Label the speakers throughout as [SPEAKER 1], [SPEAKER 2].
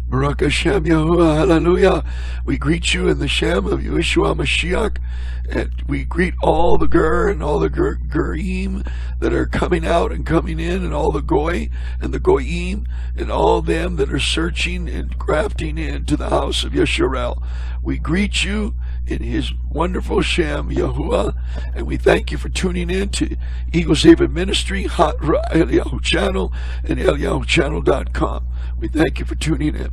[SPEAKER 1] Baruch Hashem Yahuwah, hallelujah. We greet you in the Shem of Yeshua Mashiach, and we greet all the Gur and all the Gurim that are coming out and coming in, and all the Goy and the Goyim, and all them that are searching and grafting into the house of Yesharel. We greet you in his wonderful Shem Yahuwah, and we thank you for tuning in to Eagles Haven Ministry, HaRuachEliyahu channel, and EliyahuChannel.com. We thank you for tuning in.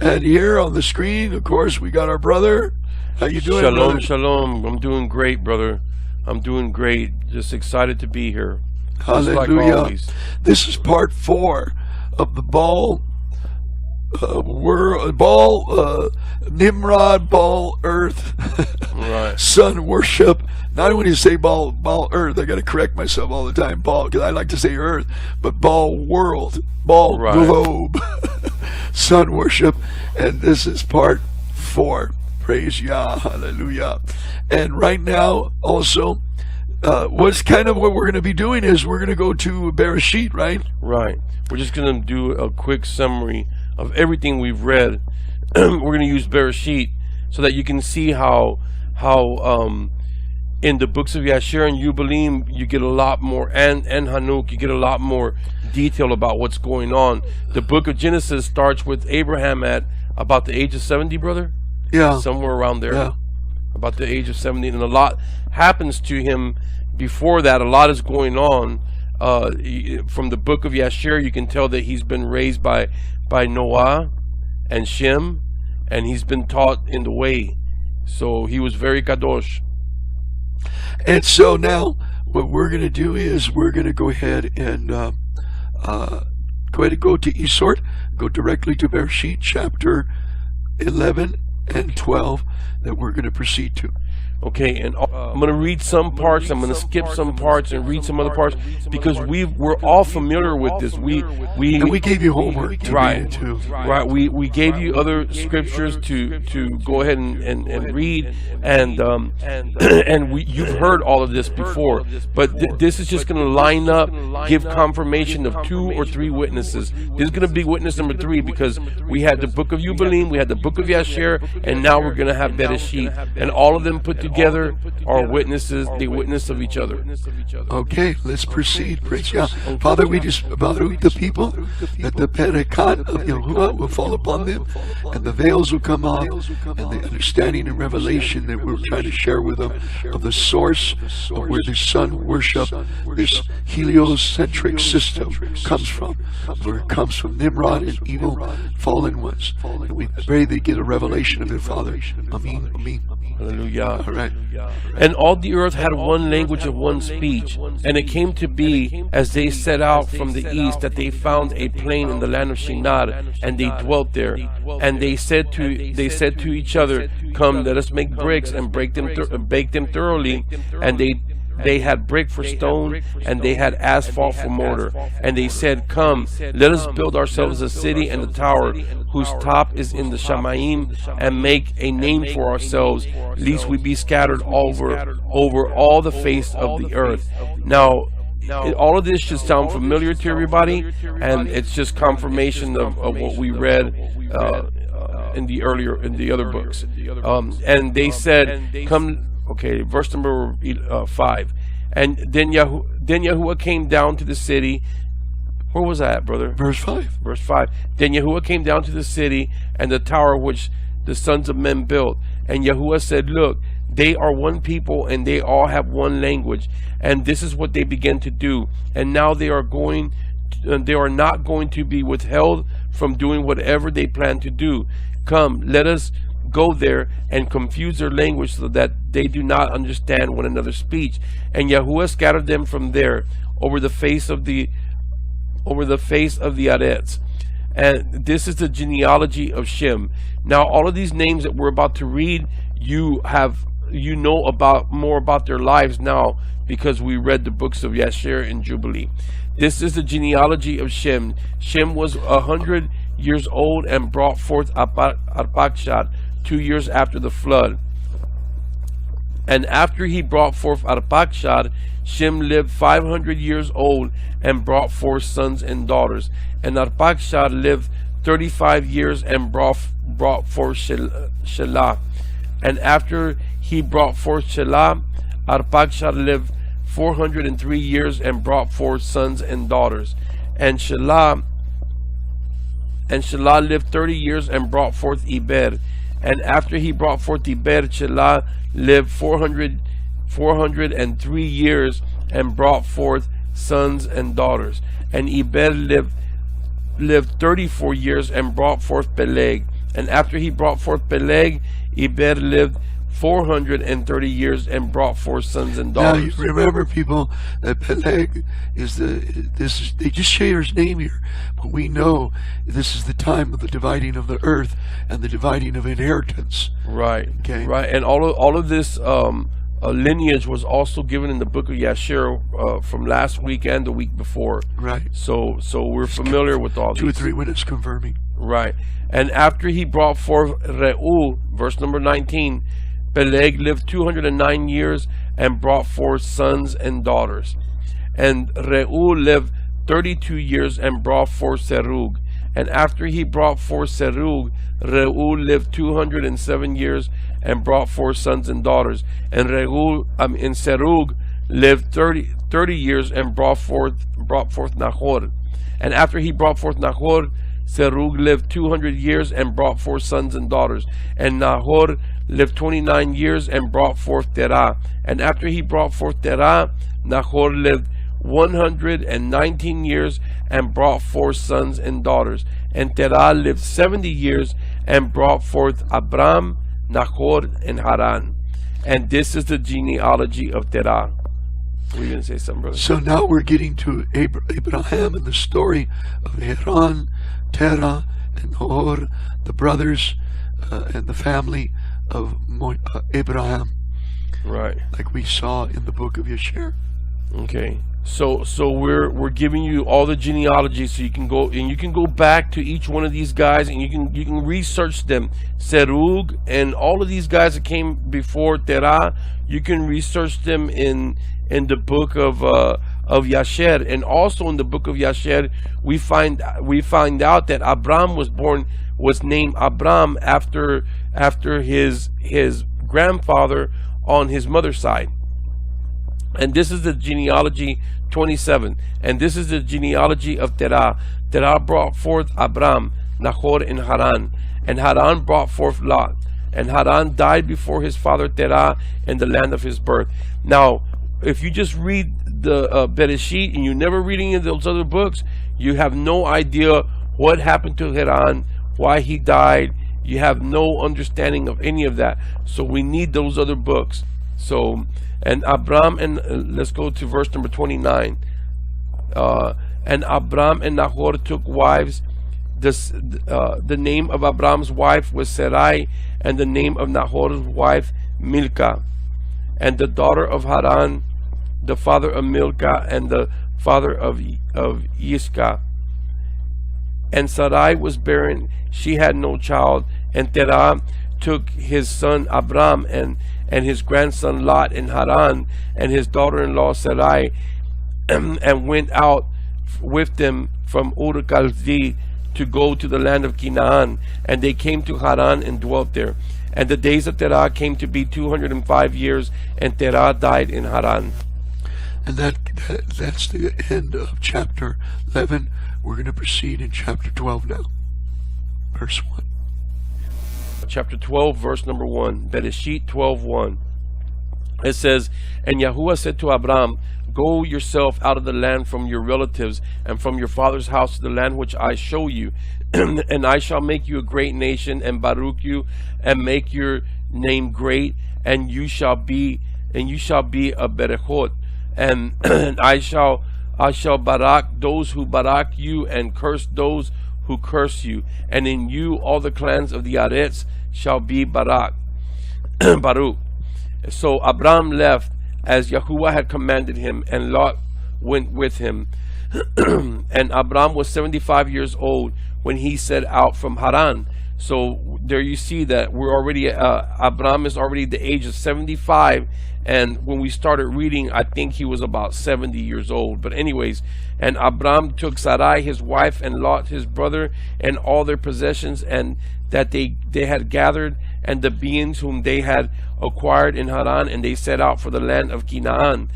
[SPEAKER 1] And here on the screen, of course, we got our brother. How you doing,
[SPEAKER 2] Shalom,
[SPEAKER 1] brother?
[SPEAKER 2] shalom. I'm doing great, brother. I'm doing great. Just excited to be here.
[SPEAKER 1] Hallelujah.
[SPEAKER 2] Like
[SPEAKER 1] this is part 4 of the Nimrod, Baal, Earth,
[SPEAKER 2] right.
[SPEAKER 1] Sun worship. Not when you say Baal, Earth, I got to correct myself all the time, Baal, because I like to say Earth, but Baal world, Baal globe, Sun worship, and this is part 4. Praise Yah, hallelujah. And right now, also, what's kind of what we're going to be doing is we're going to go to Bereshith, right?
[SPEAKER 2] Right. We're just going to do a quick summary of everything we've read. We're going to use Bereshith so that you can see how in the books of Yeshar and Yubilee you get a lot more, and Hanuk, you get a lot more detail about what's going on. The book of Genesis starts with Abraham at about the age of 70, brother?
[SPEAKER 1] Yeah.
[SPEAKER 2] Somewhere around there.
[SPEAKER 1] Yeah.
[SPEAKER 2] About the age of 70, and a lot happens to him before that. A lot is going on. From the book of Yeshar, you can tell that he's been raised by Noah and Shem, and he's been taught in the way. So he was very kadosh.
[SPEAKER 1] And so now what we're going to do is we're going to go ahead and go to Esort, go directly to Bereshith chapter 11 and 12 that we're going to proceed to.
[SPEAKER 2] Okay, and I'm going to read some parts, I'm going to skip some parts and read some other parts, because we're all familiar with this. We
[SPEAKER 1] gave you homework to read too.
[SPEAKER 2] Right, we gave you other scriptures to go ahead and read, and you've heard all of this before, but this is just going to line up, give confirmation of 2 or 3 witnesses. This is going to be witness number 3, because we had the book of Yubilee, we had the book of Yeshar, and now we're going to have Bereshith, and all of them put together are witnesses. They witness of each other.
[SPEAKER 1] Okay, let's proceed. Praise God. Father, we just baruch the people that the Berekat of Yahuwah will fall upon them, and the veils will come off, and the understanding and revelation that we're trying to share with them of the source of where the sun worship, this heliocentric system comes from, where it comes from Nimrod and evil fallen ones. And we pray they get a revelation of it, Father. Amen. Amen.
[SPEAKER 2] Hallelujah.
[SPEAKER 1] All right.
[SPEAKER 2] And all the earth had one language and one speech. And it came to be, as they set out from the east, that they found a plain in the land of Shinar, and they dwelt there. And they said to each other, "Come, let us make bricks and bake them thoroughly." And they had brick for stone, and they had asphalt for mortar. And they said, "Come, let us build ourselves a city and a tower, whose top is in the Shamayim, and make a name for ourselves, lest we be scattered over all the face of the earth." Now, all of this should sound familiar to everybody, and it's just confirmation of what we read in the other books. And they said, "Come." Okay, verse number 5. And then Yahuwah came down to the city. Where was that, brother?
[SPEAKER 1] Verse 5.
[SPEAKER 2] Verse 5. Then Yahuwah came down to the city and the tower which the sons of men built. And Yahuwah said, "Look, they are one people, and they all have one language. And this is what they began to do. And now they are not going to be withheld from doing whatever they plan to do. Come, let us go there and confuse their language, so that they do not understand one another's speech." And Yahuwah scattered them from there over the face of the Arets. And this is the genealogy of Shem. Now, all of these names that we're about to read, you know about more about their lives now, because we read the books of Yeshar and Yubilee. This is the genealogy of Shem. Shem was 100 years old and brought forth Arpachshad 2 years after the flood. And after he brought forth Arpachshad, Shem lived 500 years old and brought forth sons and daughters. And Arpachshad lived 35 years and brought forth Shelah. And after he brought forth Shelah, Arpachshad lived 403 years and brought forth sons and daughters. And Shelah lived 30 years and brought forth Eber. And after he brought forth Eber, Shelah lived 403 years and brought forth sons and daughters. And Eber lived 34 years and brought forth Peleg. And after he brought forth Peleg, Eber lived 430 years and brought forth sons and daughters.
[SPEAKER 1] Now, you remember, people, that Peleg is they just share his name here, but we know this is the time of the dividing of the earth and the dividing of inheritance.
[SPEAKER 2] Right.
[SPEAKER 1] Okay.
[SPEAKER 2] Right. And all of this lineage was also given in the book of Yashar from last week and the week before.
[SPEAKER 1] Right.
[SPEAKER 2] So we're familiar with all these.
[SPEAKER 1] 2 or 3 witnesses confirming.
[SPEAKER 2] Right. And after he brought forth Reu, verse number 19, Peleg lived 209 years and brought forth sons and daughters. And Reu lived 32 years and brought forth Serug. And after he brought forth Serug, Reu lived 207 years and brought forth sons and daughters. And Serug lived 30 years and brought forth Nahor. And after he brought forth Nahor, Serug lived 200 years and brought forth sons and daughters. And Nahor lived 29 years and brought forth Terah. And after he brought forth Terah, Nahor lived 119 years and brought forth sons and daughters. And Terah lived 70 years and brought forth Abram, Nahor, and Haran. And this is the genealogy of Terah. Were you going to say something, brother?
[SPEAKER 1] So now we're getting to Abraham and the story of Haran, Terah, and Nahor, the brothers and the family of Abraham.
[SPEAKER 2] Right.
[SPEAKER 1] Like we saw in the book of Yeshar.
[SPEAKER 2] Okay. So we're giving you all the genealogy, so you can go back to each one of these guys and you can research them. Serug and all of these guys that came before Terah, you can research them in the book of Yashar. And also in the book of Yashar, we find out that Abram was named Abram after his grandfather on his mother's side. And this is the genealogy 27. And this is the genealogy of Terah. Terah brought forth Abram, Nahor, and Haran. And Haran brought forth Lot. And Haran died before his father Terah in the land of his birth. Now, if you just read the Bereshit and you never read any of those other books, you have no idea what happened to Haran, why he died. You have no understanding of any of that. So we need those other books. So, and Abram, and let's go to verse number 29. And Abram and Nahor took wives. The name of Abram's wife was Sarai, and the name of Nahor's wife Milcah. And the daughter of Haran, the father of Milcah, and the father of Yiscah. And Sarai was barren; she had no child. And Terah took his son Abram and his grandson Lot in Haran, and his daughter-in-law Sarai, and went out with them from Ur Chaldee to go to the land of Canaan. And they came to Haran and dwelt there. And the days of Terah came to be 205 years, and Terah died in Haran.
[SPEAKER 1] And that's the end of chapter 11. We're going to proceed in chapter 12 now. Verse 1.
[SPEAKER 2] Chapter 12, verse number 1. Bereshit 12:1. It says, And Yahuwah said to Abram, Go yourself out of the land from your relatives and from your father's house to the land which I show you, and I shall make you a great nation, and baruch you, and make your name great, and you shall be a berechot, and I shall barak those who barak you, and curse those who curse you, and in you all the clans of the Aretz shall be barak. Baruch. So Abram left as Yahuwah had commanded him, and Lot went with him. And Abram was 75 years old when he set out from Haran. So there you see that we're already, Abraham is already the age of 75. And when we started reading, I think he was about 70 years old. But anyways, and Abraham took Sarai, his wife, and Lot, his brother, and all their possessions, and that they had gathered, and the beings whom they had acquired in Haran, and they set out for the land of Canaan.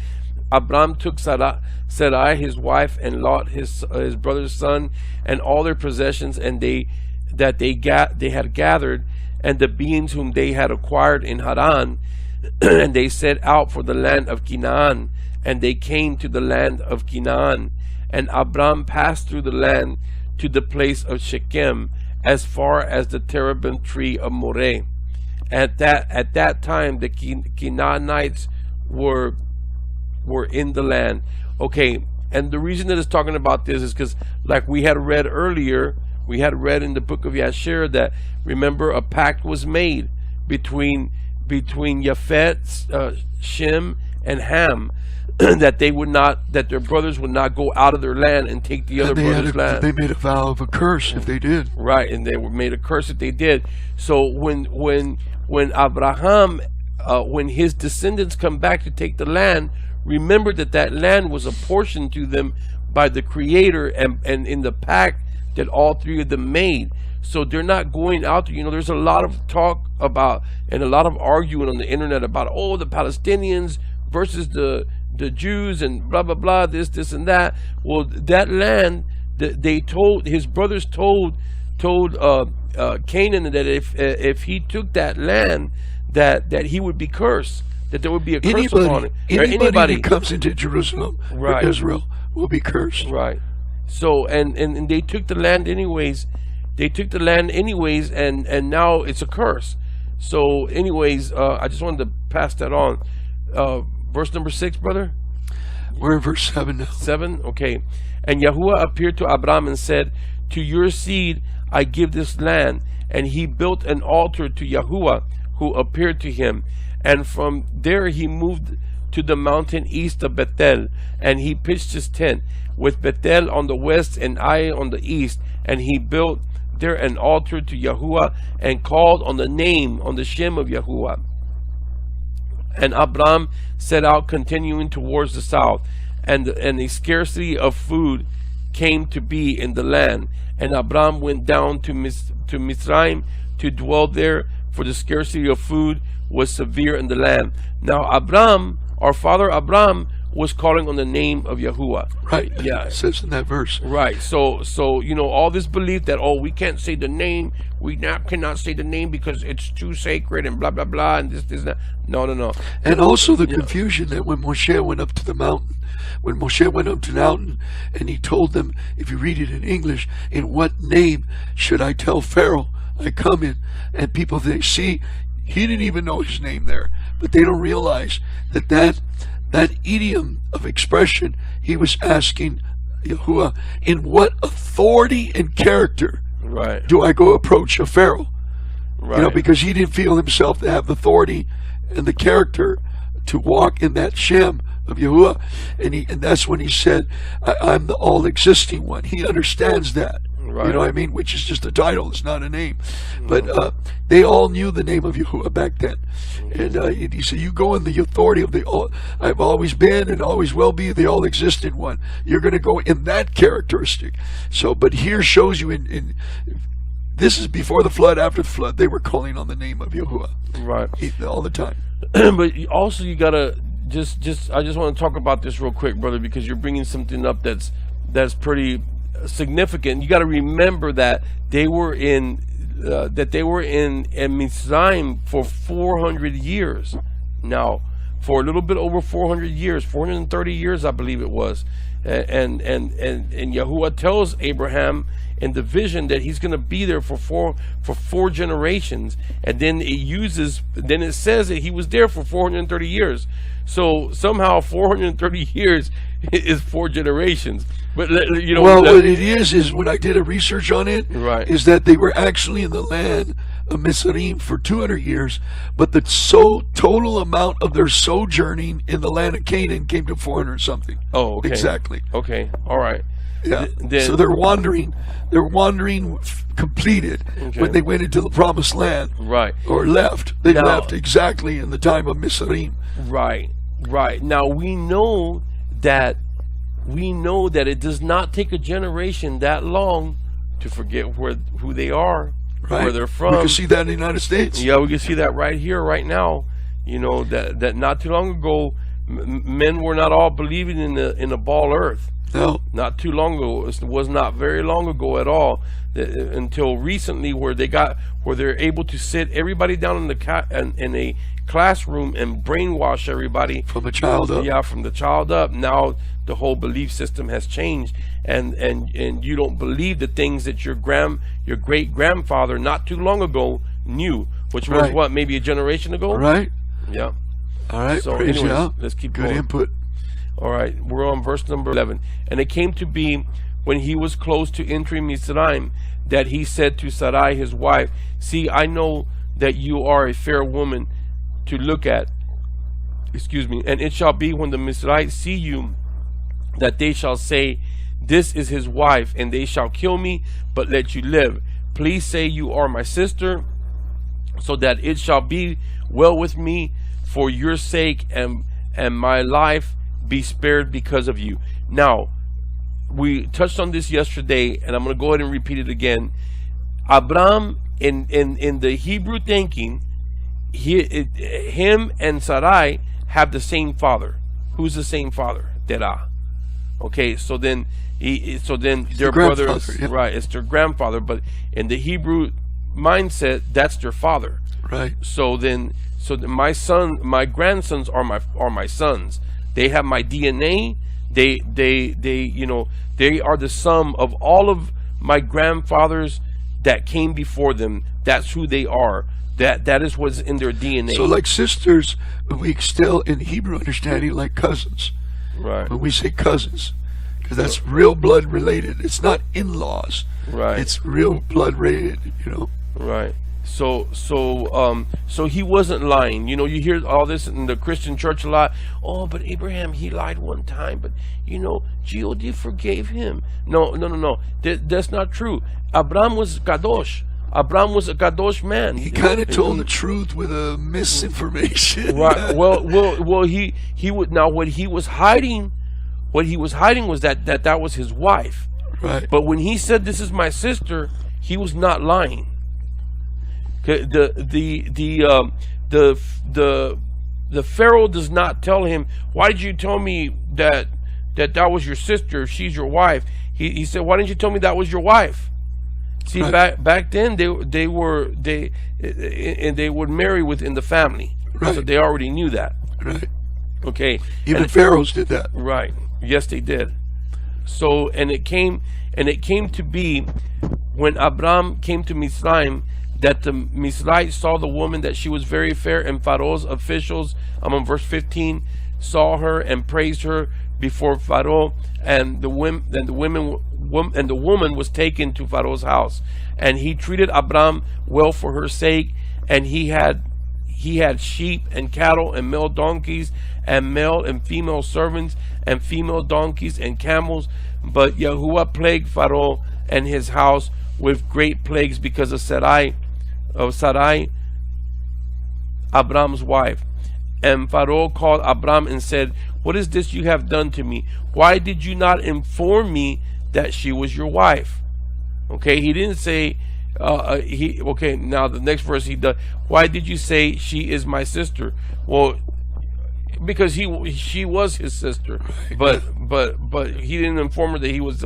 [SPEAKER 2] Abraham took Sarai, his wife, and Lot, his brother's son, and all their possessions, and they had gathered, and the beings whom they had acquired in Haran, and they set out for the land of Canaan, and they came to the land of Canaan. And Abraham passed through the land to the place of Shechem, as far as the terebinth tree of Moreh. At that time, the Canaanites were in the land. Okay, and the reason that it's talking about this is because, like we had read earlier, we had read in the book of Yashar that, remember, a pact was made between Yafet, Shem, and Ham, that their brothers would not go out of their land and take the other brother's land.
[SPEAKER 1] They made a vow of a curse if they did.
[SPEAKER 2] Right, and they were made a curse if they did. So when Abraham, when his descendants come back to take the land, remember that land was apportioned to them by the Creator, and in the pact that all three of them made. So they're not going out there. There's a lot of talk about, and a lot of arguing on the internet about, the Palestinians versus the Jews and blah blah blah, this and that. Well, that land, his brothers told Canaan that if he took that land, that he would be cursed, that there would be a curse upon it.
[SPEAKER 1] Anybody who comes into Jerusalem, right, or Israel, will be cursed.
[SPEAKER 2] Right. So and they took the land anyways. And now it's a curse. So anyways, I just wanted to pass that on. Verse number 6, brother?
[SPEAKER 1] We're in verse 7 now.
[SPEAKER 2] 7? Okay. And Yahuwah appeared to Abraham and said, to your seed I give this land. And he built an altar to Yahuwah, who appeared to him. And from there he moved to the mountain east of Bethel, and he pitched his tent, with Bethel on the west and Ai on the east. And he built there an altar to Yahuwah, and called on the Shem of Yahuwah. And Abraham set out, continuing towards the south, and a scarcity of food came to be in the land. And Abraham went down to Mizraim to dwell there, for the scarcity of food was severe in the land. Now Abraham, our father Abraham, was calling on the name of Yahuwah.
[SPEAKER 1] Right.
[SPEAKER 2] Yeah.
[SPEAKER 1] It says in that verse.
[SPEAKER 2] Right. So all this belief that, we can't say the name, we cannot say the name because it's too sacred and blah blah blah and this that. No.
[SPEAKER 1] And also the confusion that when Moshe went up to the mountain, and he told them, if you read it in English, in what name should I tell Pharaoh I come in? And people, they see he didn't even know his name there, but they don't realize that idiom of expression, he was asking Yahuwah, in what authority and character do I go approach a Pharaoh? Right. Because he didn't feel himself to have the authority and the character to walk in that Shem of Yahuwah. And that's when he said, I'm the all-existing one. He understands that. Right. You know what I mean? Which is just a title, it's not a name. But they all knew the name of Yahuwah back then. And he said, you go in the authority of I've always been and always will be the all-existent one. You're going to go in that characteristic. So, but here shows you in this is before the flood, after the flood, they were calling on the name of Yahuwah. Right. All the time.
[SPEAKER 2] But also you got to I just want to talk about this real quick, brother, because you're bringing something up that's pretty significant. You got to remember that they were in Mizraim for 400 years. Now, for a little bit over 400 years, 430 years, I believe it was. And Yahuwah tells Abraham in the vision that he's going to be there for four generations, and then it says that he was there for 430 years. So somehow 430 years is 4 generations. But
[SPEAKER 1] well, what it is when I did a research on it,
[SPEAKER 2] right,
[SPEAKER 1] is that they were actually in the land of Mizraim for 200 years, but the total amount of their sojourning in the land of Canaan came to 400 something.
[SPEAKER 2] Oh, okay.
[SPEAKER 1] Exactly.
[SPEAKER 2] Okay, all right.
[SPEAKER 1] Yeah.
[SPEAKER 2] then
[SPEAKER 1] So they're wandering completed when they went into the promised land.
[SPEAKER 2] right.
[SPEAKER 1] Or left. They
[SPEAKER 2] Now-
[SPEAKER 1] left exactly in the time of Mizraim.
[SPEAKER 2] Right, right. Now we know that it does not take a generation that long to forget who they are,
[SPEAKER 1] Right.
[SPEAKER 2] where they're from.
[SPEAKER 1] We can see that in the United States.
[SPEAKER 2] Yeah, we can see that right here, right now. You know that not too long ago, men were not all believing in the ball earth.
[SPEAKER 1] No.
[SPEAKER 2] Not too long ago. It was not very long ago at all. Until recently, where they're able to sit everybody down in a classroom and brainwash everybody
[SPEAKER 1] From a child up.
[SPEAKER 2] Yeah, from the child up. Now the whole belief system has changed, and you don't believe the things that your great grandfather not too long ago knew, which was
[SPEAKER 1] Right.
[SPEAKER 2] what, maybe a generation ago.
[SPEAKER 1] Right?
[SPEAKER 2] Yeah.
[SPEAKER 1] All right.
[SPEAKER 2] So
[SPEAKER 1] Praise
[SPEAKER 2] anyways,
[SPEAKER 1] Yah.
[SPEAKER 2] let's keep
[SPEAKER 1] Good
[SPEAKER 2] going.
[SPEAKER 1] input.
[SPEAKER 2] All right, we're on verse number 11. And it came to be, when he was close to entering Mizraim, that he said to Sarai his wife, "See, I know that you are a fair woman to look at." Excuse me. "And it shall be, when the Mizrahites see you, that they shall say, 'This is his wife,' and they shall kill me, but let you live. Please say you are my sister, so that it shall be well with me for your sake, and my life be spared because of you." Now, we touched on this yesterday, and I'm going to go ahead and repeat it again. Abraham, in the Hebrew thinking, him and Sarai have the same father. Who's the same father? Terah. Okay, so then their brothers,
[SPEAKER 1] yeah.
[SPEAKER 2] right? It's their grandfather, but in the Hebrew mindset, that's their father.
[SPEAKER 1] Right.
[SPEAKER 2] So my grandsons are my sons. They have my DNA. They are the sum of all of my grandfathers that came before them. That's who they are. That is what's in their DNA.
[SPEAKER 1] So like sisters, we still in Hebrew understanding like cousins.
[SPEAKER 2] Right.
[SPEAKER 1] When we say cousins, because that's real blood related. It's not in-laws.
[SPEAKER 2] Right.
[SPEAKER 1] It's real blood related.
[SPEAKER 2] Right. So he wasn't lying. You hear all this in the Christian church a lot. Oh, but Abraham, he lied one time, but God forgave him. No. That's not true. Abraham was kadosh. Abraham was a kadosh man.
[SPEAKER 1] He kind of told the truth with a misinformation.
[SPEAKER 2] Right. Well. He would. Now, what he was hiding was that was his wife.
[SPEAKER 1] Right.
[SPEAKER 2] But when he said, "This is my sister," he was not lying. The Pharaoh does not tell him, "Why did you tell me that was your sister? She's your wife." He said, "Why didn't you tell me that was your wife?" See,
[SPEAKER 1] right.
[SPEAKER 2] back then they would marry within the family,
[SPEAKER 1] right.
[SPEAKER 2] So they already knew that.
[SPEAKER 1] Right.
[SPEAKER 2] Okay.
[SPEAKER 1] Even pharaohs did that.
[SPEAKER 2] Right. Yes, they did. So, and it came to be, when Abram came to Mizraim, that the Mizrahites saw the woman, that she was very fair, and Pharaoh's officials, I'm on verse 15, saw her and praised her before Pharaoh, and the woman was taken to Pharaoh's house, and he treated Abram well for her sake, and he had sheep and cattle and male donkeys and male and female servants and female donkeys and camels. But Yahuwah plagued Pharaoh and his house with great plagues because of Sarai, Abram's wife. And Pharaoh called Abram and said, "What is this you have done to me? Why did you not inform me that she was your wife?" Okay, he didn't say, okay, now the next verse he does, "Why did you say she is my sister?" Well, because she was his sister, but he didn't inform her that he was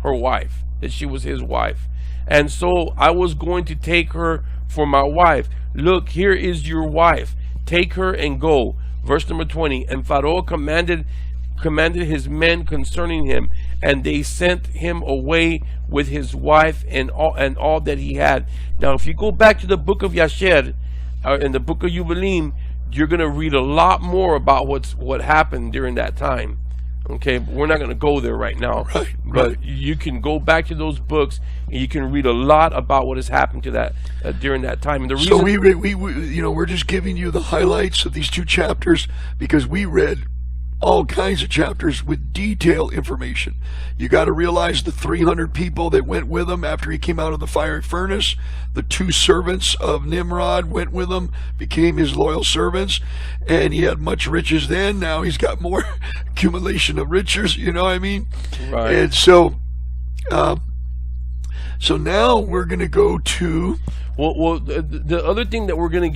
[SPEAKER 2] her wife, that she was his wife. "And so I was going to take her for my wife. Look, here is your wife. Take her and go." Verse number 20. "And Pharaoh commanded his men concerning him, and they sent him away with his wife and all that he had." Now, if you go back to the book of Yeshar and the book of Yubilee, you're going to read a lot more about what happened during that time. Okay, but we're not going to go there right now.
[SPEAKER 1] Right.
[SPEAKER 2] But you can go back to those books and you can read a lot about what has happened to that during that time. And the reason,
[SPEAKER 1] so we're just giving you the highlights of these two chapters because we read all kinds of chapters with detailed information. You got to realize the 300 people that went with him after he came out of the fiery furnace, the 2 servants of Nimrod went with him, became his loyal servants, and he had much riches then. Now he's got more accumulation of riches, you know what I mean?
[SPEAKER 2] Right.
[SPEAKER 1] And so, so now we're going to go to...
[SPEAKER 2] Well, the other thing that we're getting,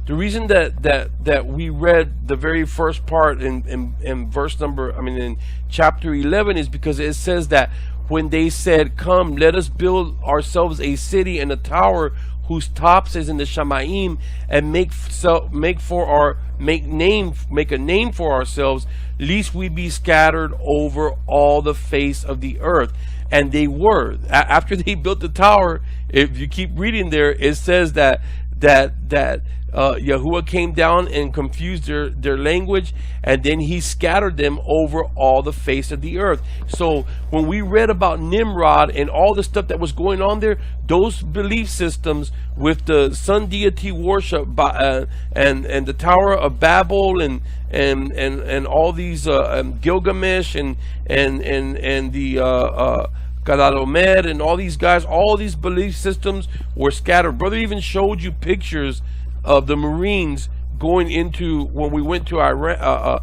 [SPEAKER 2] the reason that we read the very first part in verse number, in chapter 11, is because it says that when they said, "Come, let us build ourselves a city and a tower whose tops is in the Shamaim, and make a name for ourselves, lest we be scattered over all the face of the earth." And they were. After they built the tower, if you keep reading there, it says that Yahuwah came down and confused their language, and then he scattered them over all the face of the earth. So when we read about Nimrod and all the stuff that was going on there, those belief systems with the sun deity worship and the Tower of Babel and all these Gilgamesh and the Gadalomed and all these guys, all these belief systems were scattered. Brother even showed you pictures of the Marines going into, when we went to Iraq,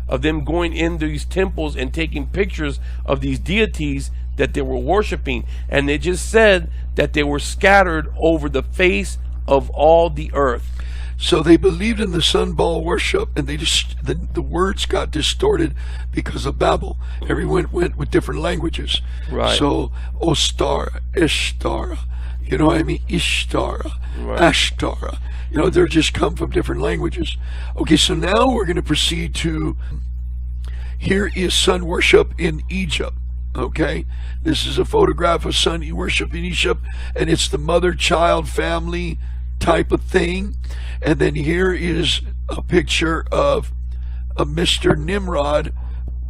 [SPEAKER 2] of them going into these temples and taking pictures of these deities that they were worshiping, and they just said that they were scattered over the face of all the earth.
[SPEAKER 1] So they believed in the sun ball worship, and the words got distorted because of Babel. Everyone went with different languages.
[SPEAKER 2] Right.
[SPEAKER 1] So Ostara, Ishtara, you know what I mean? Ishtara,
[SPEAKER 2] Right.
[SPEAKER 1] Ashtara. You know, they're just come from different languages. Okay, so now we're going to proceed to, here is sun worship in Egypt. Okay, this is a photograph of sun worship in Egypt, and it's the mother-child family type of thing. And then here is a picture of a Mr. Nimrod,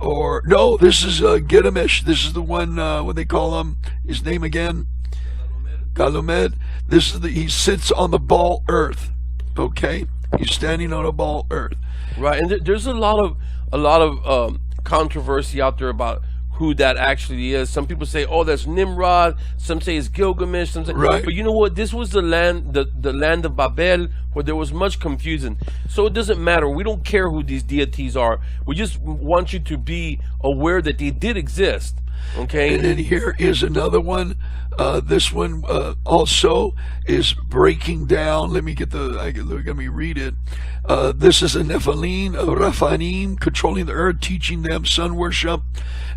[SPEAKER 1] or no, this is Gilgamesh. This is the one, what they call him, his name again? Galomed. This is he sits on the ball earth. Okay, he's standing on a ball earth.
[SPEAKER 2] Right, and there's a lot of controversy out there about who that actually is. Some people say, "Oh, that's Nimrod." Some say it's Gilgamesh. Some say,
[SPEAKER 1] right.
[SPEAKER 2] But you know what? This was the land of Babel, where there was much confusion. So it doesn't matter. We don't care who these deities are. We just want you to be aware that they did exist. Okay.
[SPEAKER 1] And then here is another one. This one also is breaking down. Let me read it. This is a Nephilim, a Raphaim, controlling the earth, teaching them sun worship.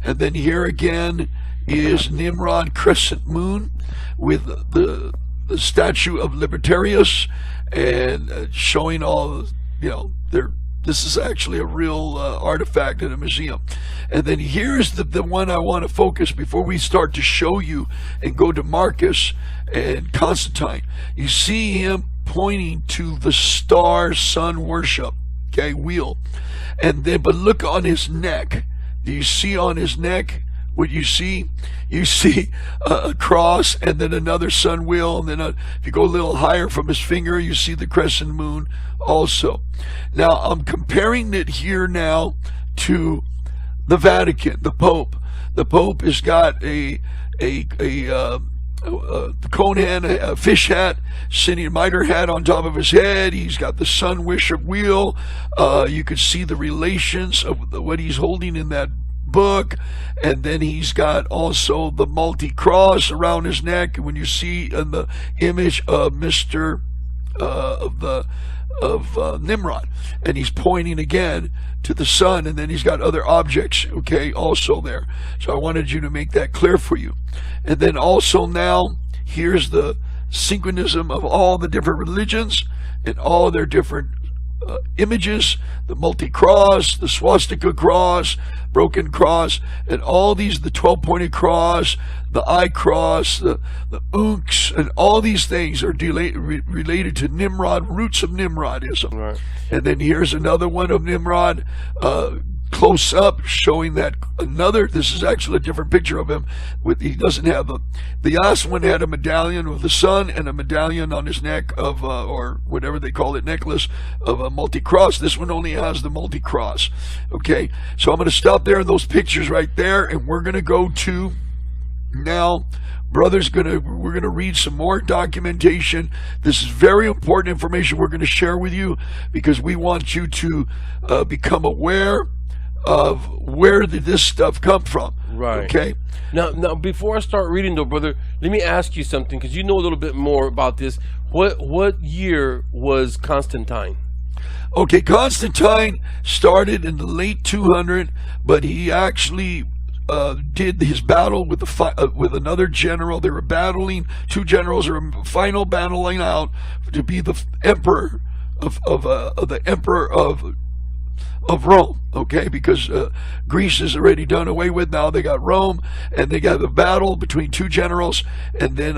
[SPEAKER 1] And then here again is Nimrod, crescent moon, with the statue of Libertarius, and showing all, this is actually a real artifact in a museum. And then here's the one I want to focus before we start to show you and go to Marcus and Constantine. You see him pointing to the star sun worship, okay, wheel. And then, but look on his neck. Do you see on his neck what you see? You see a cross, and then another sun wheel, and then if you go a little higher from his finger, you see the crescent moon also. Now, I'm comparing it here now to the Vatican, the Pope. The Pope has got a cone hand, a fish hat, sitting a mitre hat on top of his head. He's got the sun worship wheel. You can see the relations of what he's holding in that book, and then he's got also the multi-cross around his neck. And when you see in the image of Nimrod, and he's pointing again to the sun, and then he's got other objects, okay, also there. So I wanted you to make that clear for you. And then also now, here's the synchronism of all the different religions and all their different images, the multi-cross, the swastika cross, broken cross, and all these, the 12-pointed cross, the eye cross, the unks, and all these things are related to Nimrod, roots of Nimrodism.
[SPEAKER 2] Right.
[SPEAKER 1] And then here's another one of Nimrod, close up showing that this is actually a different picture of him. He doesn't have the last one had a medallion with the sun and a medallion on his neck of or whatever they call it, necklace of a multi-cross. This one only has the multi-cross. Okay, so I'm going to stop there in those pictures right there, and we're going to go to now. We're going to read some more documentation. This is very important information we're going to share with you, because we want you to become aware of where did this stuff come from.
[SPEAKER 2] Right.
[SPEAKER 1] Okay.
[SPEAKER 2] Now, before I start reading, though, brother, let me ask you something, because you know a little bit more about this. What year was Constantine?
[SPEAKER 1] Okay, Constantine started in the late 200, but he actually did his battle with another general. They were battling. Two generals are final battling out to be the emperor of Rome. Okay, because Greece is already done away with. Now they got Rome, and they got the battle between two generals, and then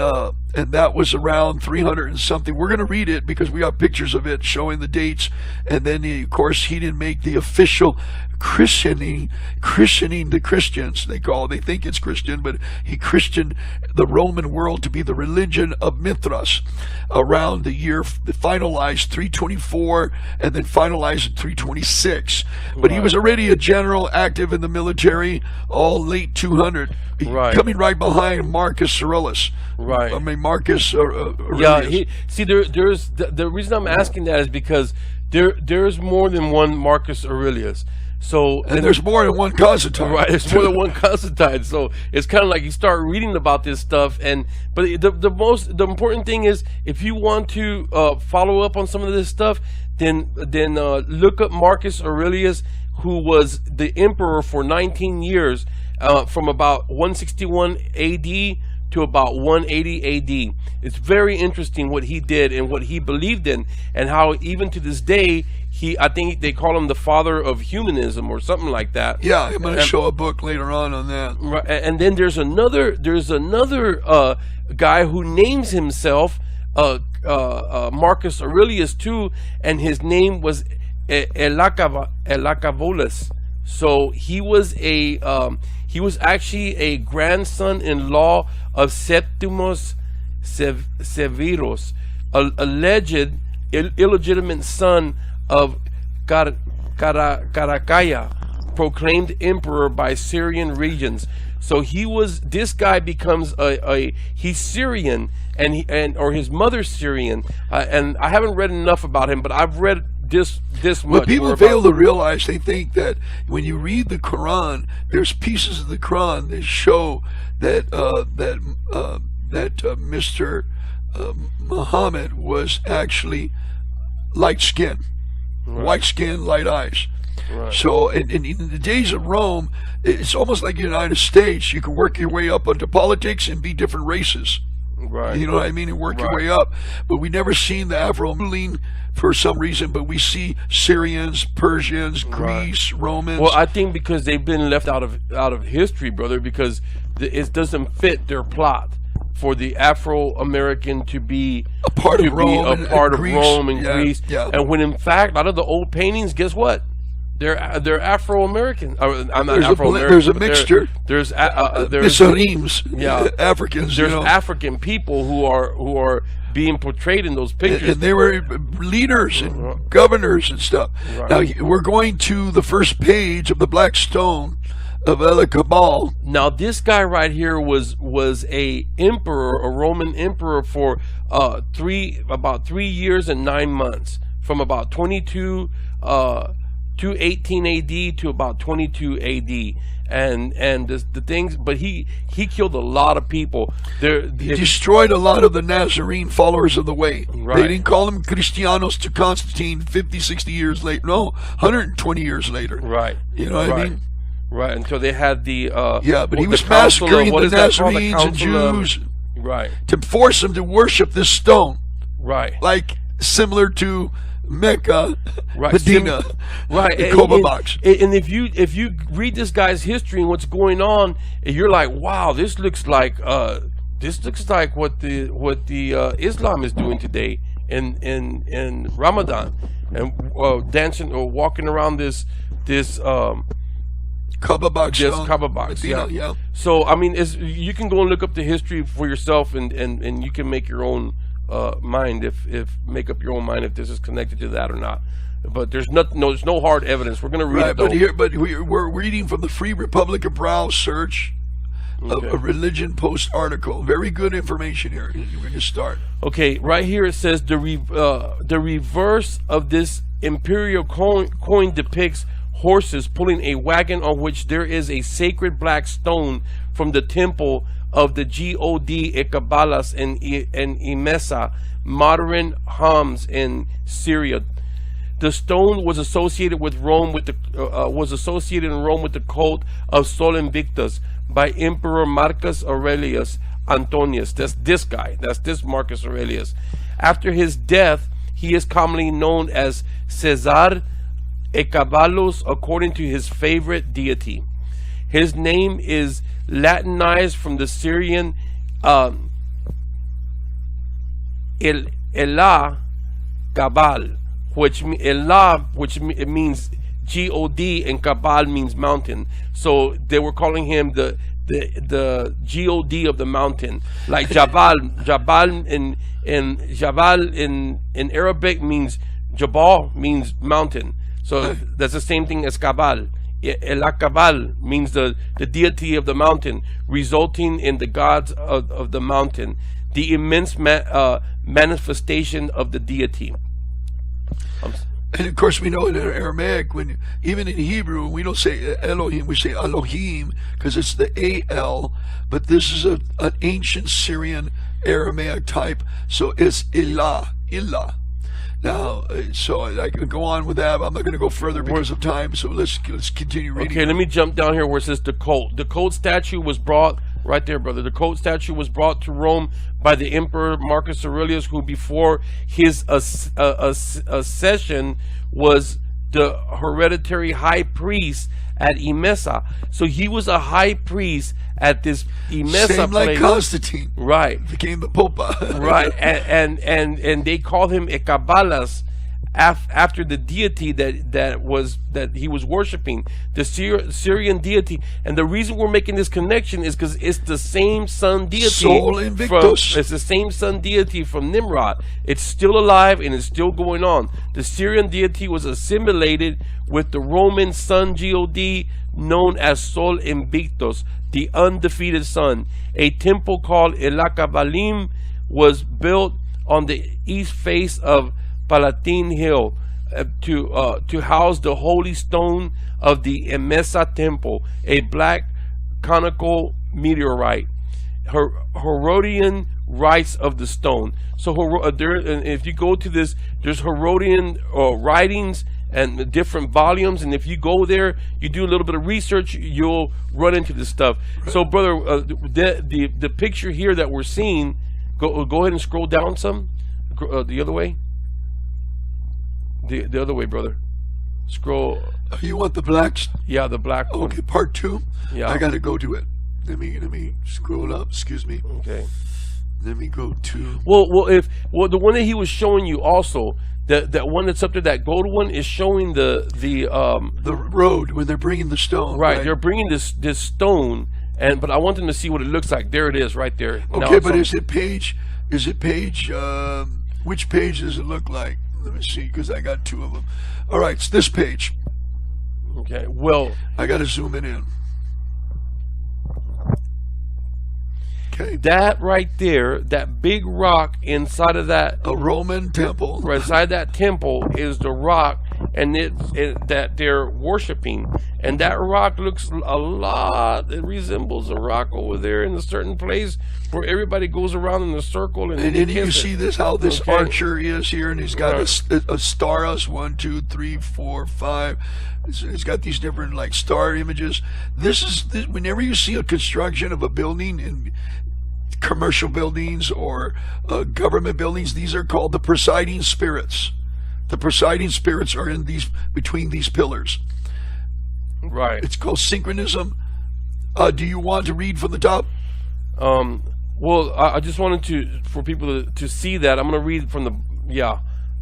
[SPEAKER 1] and that was around 300 and something. We're going to read it because we got pictures of it showing the dates. And then of course he didn't make the official christening the Christians. They think it's Christian, but he christened the Roman world to be the religion of Mithras around the year finalized 324, and then finalized in 326. But he was already a general, active in the military, all late 200, coming right behind Marcus Aurelius.
[SPEAKER 2] Right.
[SPEAKER 1] I mean, Marcus Aurelius.
[SPEAKER 2] Yeah. There's the reason I'm asking that is because there's more than one Marcus Aurelius. So
[SPEAKER 1] and there's more than one Constantine.
[SPEAKER 2] Right, there's more than one Constantine. So it's kind of like you start reading about this stuff, but the important thing is, if you want to follow up on some of this stuff, then look up Marcus Aurelius, who was the emperor for 19 years, from about 161 AD to about 180 AD. It's very interesting what he did and what he believed in, and how even to this day, I think they call him the father of humanism or something like that.
[SPEAKER 1] Yeah, I'm going to show a book later on that.
[SPEAKER 2] Right, and then there's another guy who names himself Marcus Aurelius too, and his name was Elakavolus. So he was actually a grandson-in-law of Septimus Severus, alleged illegitimate son of Caracalla, proclaimed emperor by Syrian regions. So this guy becomes he's Syrian, or his mother's Syrian, and I haven't read enough about him, but I've read this much.
[SPEAKER 1] What people fail to realize, they think that when you read the Quran, there's pieces of the Quran that show that Mr. Muhammad was actually light skin. Right. White skin, light eyes. Right. So in the days of Rome, it's almost like the United States. You can work your way up into politics and be different races.
[SPEAKER 2] Right.
[SPEAKER 1] You know what I mean? And work your way up. But we never seen the Afro-Muline for some reason, but we see Syrians, Persians, Greece, Romans.
[SPEAKER 2] Well, I think because they've been left out of history, brother, because it doesn't fit their plot for the Afro-American to be
[SPEAKER 1] a part of Rome and
[SPEAKER 2] Greece. Yeah. And when in fact, a lot of the old paintings, guess what? They're Afro-American. I'm not Afro-American.
[SPEAKER 1] There's a mixture.
[SPEAKER 2] There's
[SPEAKER 1] Africans.
[SPEAKER 2] There's African people who are being portrayed in those pictures,
[SPEAKER 1] and they were leaders and governors and stuff. Right. Now we're going to the first page of the Black Stone of El-Kabal.
[SPEAKER 2] Now this guy right here was a emperor, a Roman emperor, for about 3 years and 9 months, from about 218 AD to about 22 AD, and the things. But he killed a lot of people. He
[SPEAKER 1] destroyed a lot of the Nazarene followers of the way.
[SPEAKER 2] Right.
[SPEAKER 1] They didn't call them Cristianos to Constantine 50, 60 years later. No, 120 years later.
[SPEAKER 2] Right.
[SPEAKER 1] You know what I mean?
[SPEAKER 2] Right, until they had the
[SPEAKER 1] but he was massacring the Nazarenes and Jews,
[SPEAKER 2] right,
[SPEAKER 1] to force them to worship this stone,
[SPEAKER 2] right,
[SPEAKER 1] like similar to Mecca,
[SPEAKER 2] right,
[SPEAKER 1] Medina,
[SPEAKER 2] right,
[SPEAKER 1] the Koba box.
[SPEAKER 2] And if you read this guy's history and what's going on, you're like, wow, this looks like what the Islam is doing today in Ramadan, and dancing or walking around this
[SPEAKER 1] Kababak
[SPEAKER 2] Yes,
[SPEAKER 1] stone.
[SPEAKER 2] Kababak, yeah.
[SPEAKER 1] Yeah.
[SPEAKER 2] So I mean, you can go and look up the history for yourself, and you can make your own mind make up your own mind if this is connected to that or not. But there's no hard evidence. We're going to read it,
[SPEAKER 1] but we're reading from the Free Republic of Brow search of a religion post article. Very good information here. We're going to start.
[SPEAKER 2] Okay, right here it says the reverse of this imperial coin depicts horses pulling a wagon on which there is a sacred black stone from the temple of the god Ekabalas in Emesa, modern Homs in Syria. The stone was associated with Rome with the cult of Sol Invictus by Emperor Marcus Aurelius Antonius. That's this guy. That's this Marcus Aurelius. After his death, he is commonly known as Caesar Ekabalos, according to his favorite deity. His name is Latinized from the Syrian Elah Kabal, which means God, and Kabal means mountain. So they were calling him the God of the mountain, like Jabal. Jabal in Arabic means Jabal means mountain. So that's the same thing as Kabal. El Kabal means the deity of the mountain, resulting in the gods of the mountain, the immense manifestation of the deity.
[SPEAKER 1] And of course, we know in Aramaic, even in Hebrew, we don't say Elohim, we say Elohim, because it's the A-L, but this is an ancient Syrian Aramaic type, so it's Ilah. Now, so I can go on with that, but I'm not going to go further because of time, so let's continue reading.
[SPEAKER 2] Okay, let me jump down here where it says the cult. The cult statue was brought, right there, brother. The cult statue was brought to Rome by the Emperor Marcus Aurelius, who before his accession was the hereditary high priest at Emesa. So he was a high priest at this Emesa
[SPEAKER 1] Same
[SPEAKER 2] place.
[SPEAKER 1] like Constantine.
[SPEAKER 2] Right.
[SPEAKER 1] Became the Popa.
[SPEAKER 2] Right. And they called him Ekabalas after the deity that he was worshiping, the Syrian deity. And the reason we're making this connection is because it's the same sun deity.
[SPEAKER 1] Sol Invictus.
[SPEAKER 2] It's the same sun deity from Nimrod. It's still alive and it's still going on. The Syrian deity was assimilated with the Roman sun god known as Sol Invictus, the undefeated sun. A temple called Elakabalim was built on the east face of Palatine Hill to house the holy stone of the Emesa temple, a black conical meteorite. Herodian writes of the stone. So if you go to this, there's Herodian writings and different volumes, and if you go there, you do a little bit of research, you'll run into this stuff. So, brother, the picture here that we're seeing, go ahead and scroll down some, the other way. The other way, brother. Scroll.
[SPEAKER 1] You want the blacks?
[SPEAKER 2] Yeah, the black one.
[SPEAKER 1] Okay, part 2.
[SPEAKER 2] Yeah.
[SPEAKER 1] I got to go to it. Let me scroll up. Excuse me.
[SPEAKER 2] Okay.
[SPEAKER 1] Let me go to.
[SPEAKER 2] Well, the one that he was showing you also, that one that's up there, that gold one, is showing the
[SPEAKER 1] road when they're bringing the stone.
[SPEAKER 2] Right. They're bringing this stone, but I want them to see what it looks like. There it is, right there.
[SPEAKER 1] Okay, but is it page? Which page does it look like? Let me see, because I got 2 of them. All right, it's this page.
[SPEAKER 2] Okay, well,
[SPEAKER 1] I got to zoom it in. Okay.
[SPEAKER 2] That right there, that big rock inside of that,
[SPEAKER 1] a Roman temple.
[SPEAKER 2] Right inside that temple is the rock, and that they're worshiping. And that rock looks a lot. It resembles a rock over there in a certain place where everybody goes around in a circle. And
[SPEAKER 1] then you see this, how this archer is here, and he's got a star us 1, 2, 3, 4, 5. It's got these different like star images. This whenever you see a construction of a building in commercial buildings or government buildings, these are called the presiding spirits. The presiding spirits are between these pillars.
[SPEAKER 2] Right.
[SPEAKER 1] It's called synchronism. Do you want to read from the top?
[SPEAKER 2] Well, I just wanted for people to see that. I'm going to read from the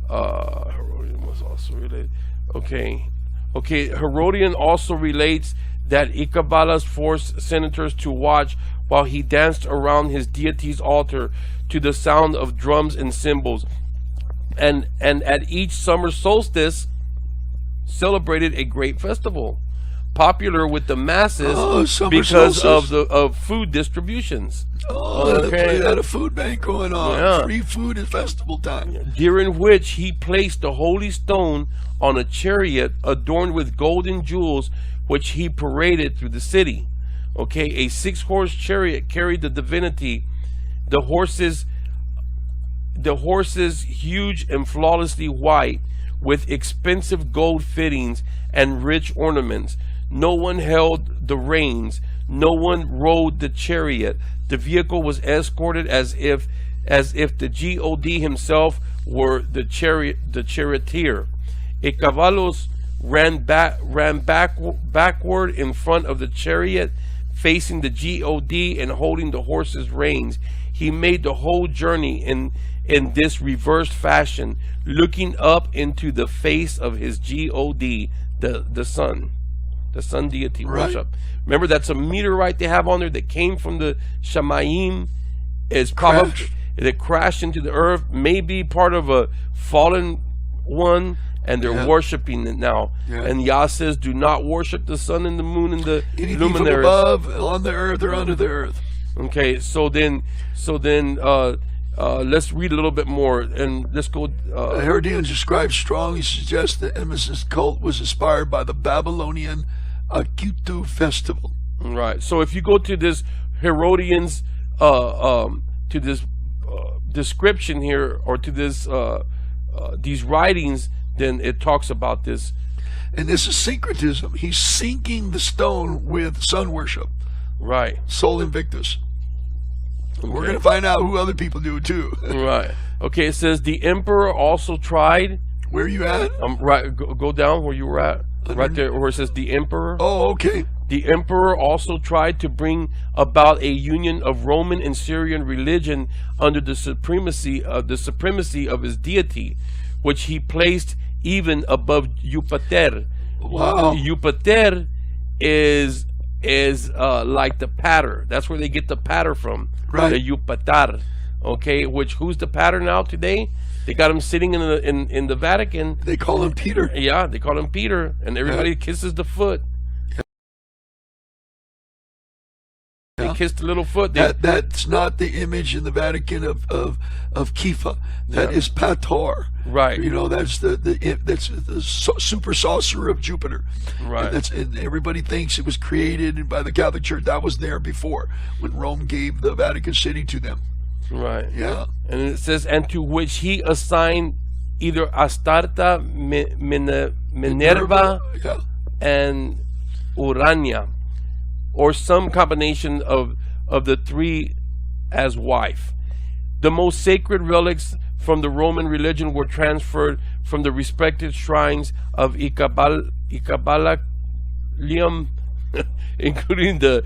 [SPEAKER 2] Herodian was also related. Okay. Herodian also relates that Icabala's forced senators to watch while he danced around his deity's altar to the sound of drums and cymbals, and at each summer solstice celebrated a great festival, popular with the masses because of food distributions.
[SPEAKER 1] They had a food bank going on. Yeah. Free food at festival time.
[SPEAKER 2] During which he placed the holy stone on a chariot adorned with golden jewels, which he paraded through the city. Okay, a 6-horse chariot carried the divinity. The horses huge and flawlessly white, with expensive gold fittings and rich ornaments. No one held the reins. No one rode the chariot. The vehicle was escorted as if the God himself were the charioteer. A caballos ran backward in front of the chariot, facing the God and holding the horse's reins. He made the whole journey in this reversed fashion, looking up into the face of his God, the sun deity worship. Remember, that's a meteorite they have on there that came from the Shamayim. It's probably that crashed into the earth, maybe part of a fallen one, and they're worshiping it now. And Yah says, do not worship the sun and the moon and the luminaries
[SPEAKER 1] above, on the earth or under the earth.
[SPEAKER 2] Okay, so then let's read a little bit more, and let's go.
[SPEAKER 1] Herodians describes strongly suggests that Nemesis cult was inspired by the Babylonian Akutu festival.
[SPEAKER 2] Right. So if you go to this Herodians, to this description here, or to this these writings, then it talks about this.
[SPEAKER 1] And this is syncretism. He's syncing the stone with sun worship.
[SPEAKER 2] Right.
[SPEAKER 1] Sol Invictus. Okay. We're going to find out who other people do it too.
[SPEAKER 2] Right. Okay, it says the emperor also tried.
[SPEAKER 1] Where are you at?
[SPEAKER 2] Right. Go down where you were at. Right there where it says the emperor.
[SPEAKER 1] Oh, okay.
[SPEAKER 2] The emperor also tried to bring about a union of Roman and Syrian religion under the supremacy of his deity, which he placed even above Yupater.
[SPEAKER 1] Wow.
[SPEAKER 2] Yupater is like the patter. That's where they get the patter from.
[SPEAKER 1] Right.
[SPEAKER 2] The Yupatar. Okay, which who's the patter now today? They got him sitting in the Vatican.
[SPEAKER 1] They call him Peter.
[SPEAKER 2] Yeah, they call him Peter, and everybody kisses the foot. They kiss the little foot.
[SPEAKER 1] That's not the image in the Vatican of Kifa. That is Pator.
[SPEAKER 2] Right.
[SPEAKER 1] You know, that's the super saucer of Jupiter.
[SPEAKER 2] Right.
[SPEAKER 1] And everybody thinks it was created by the Catholic Church. That was there before, when Rome gave the Vatican City to them.
[SPEAKER 2] Right.
[SPEAKER 1] Yeah.
[SPEAKER 2] And it says, and to which he assigned either Astarta, Minerva, and Urania, or some combination of the three as wife. The most sacred relics from the Roman religion were transferred from the respective shrines of Icabalacium, including the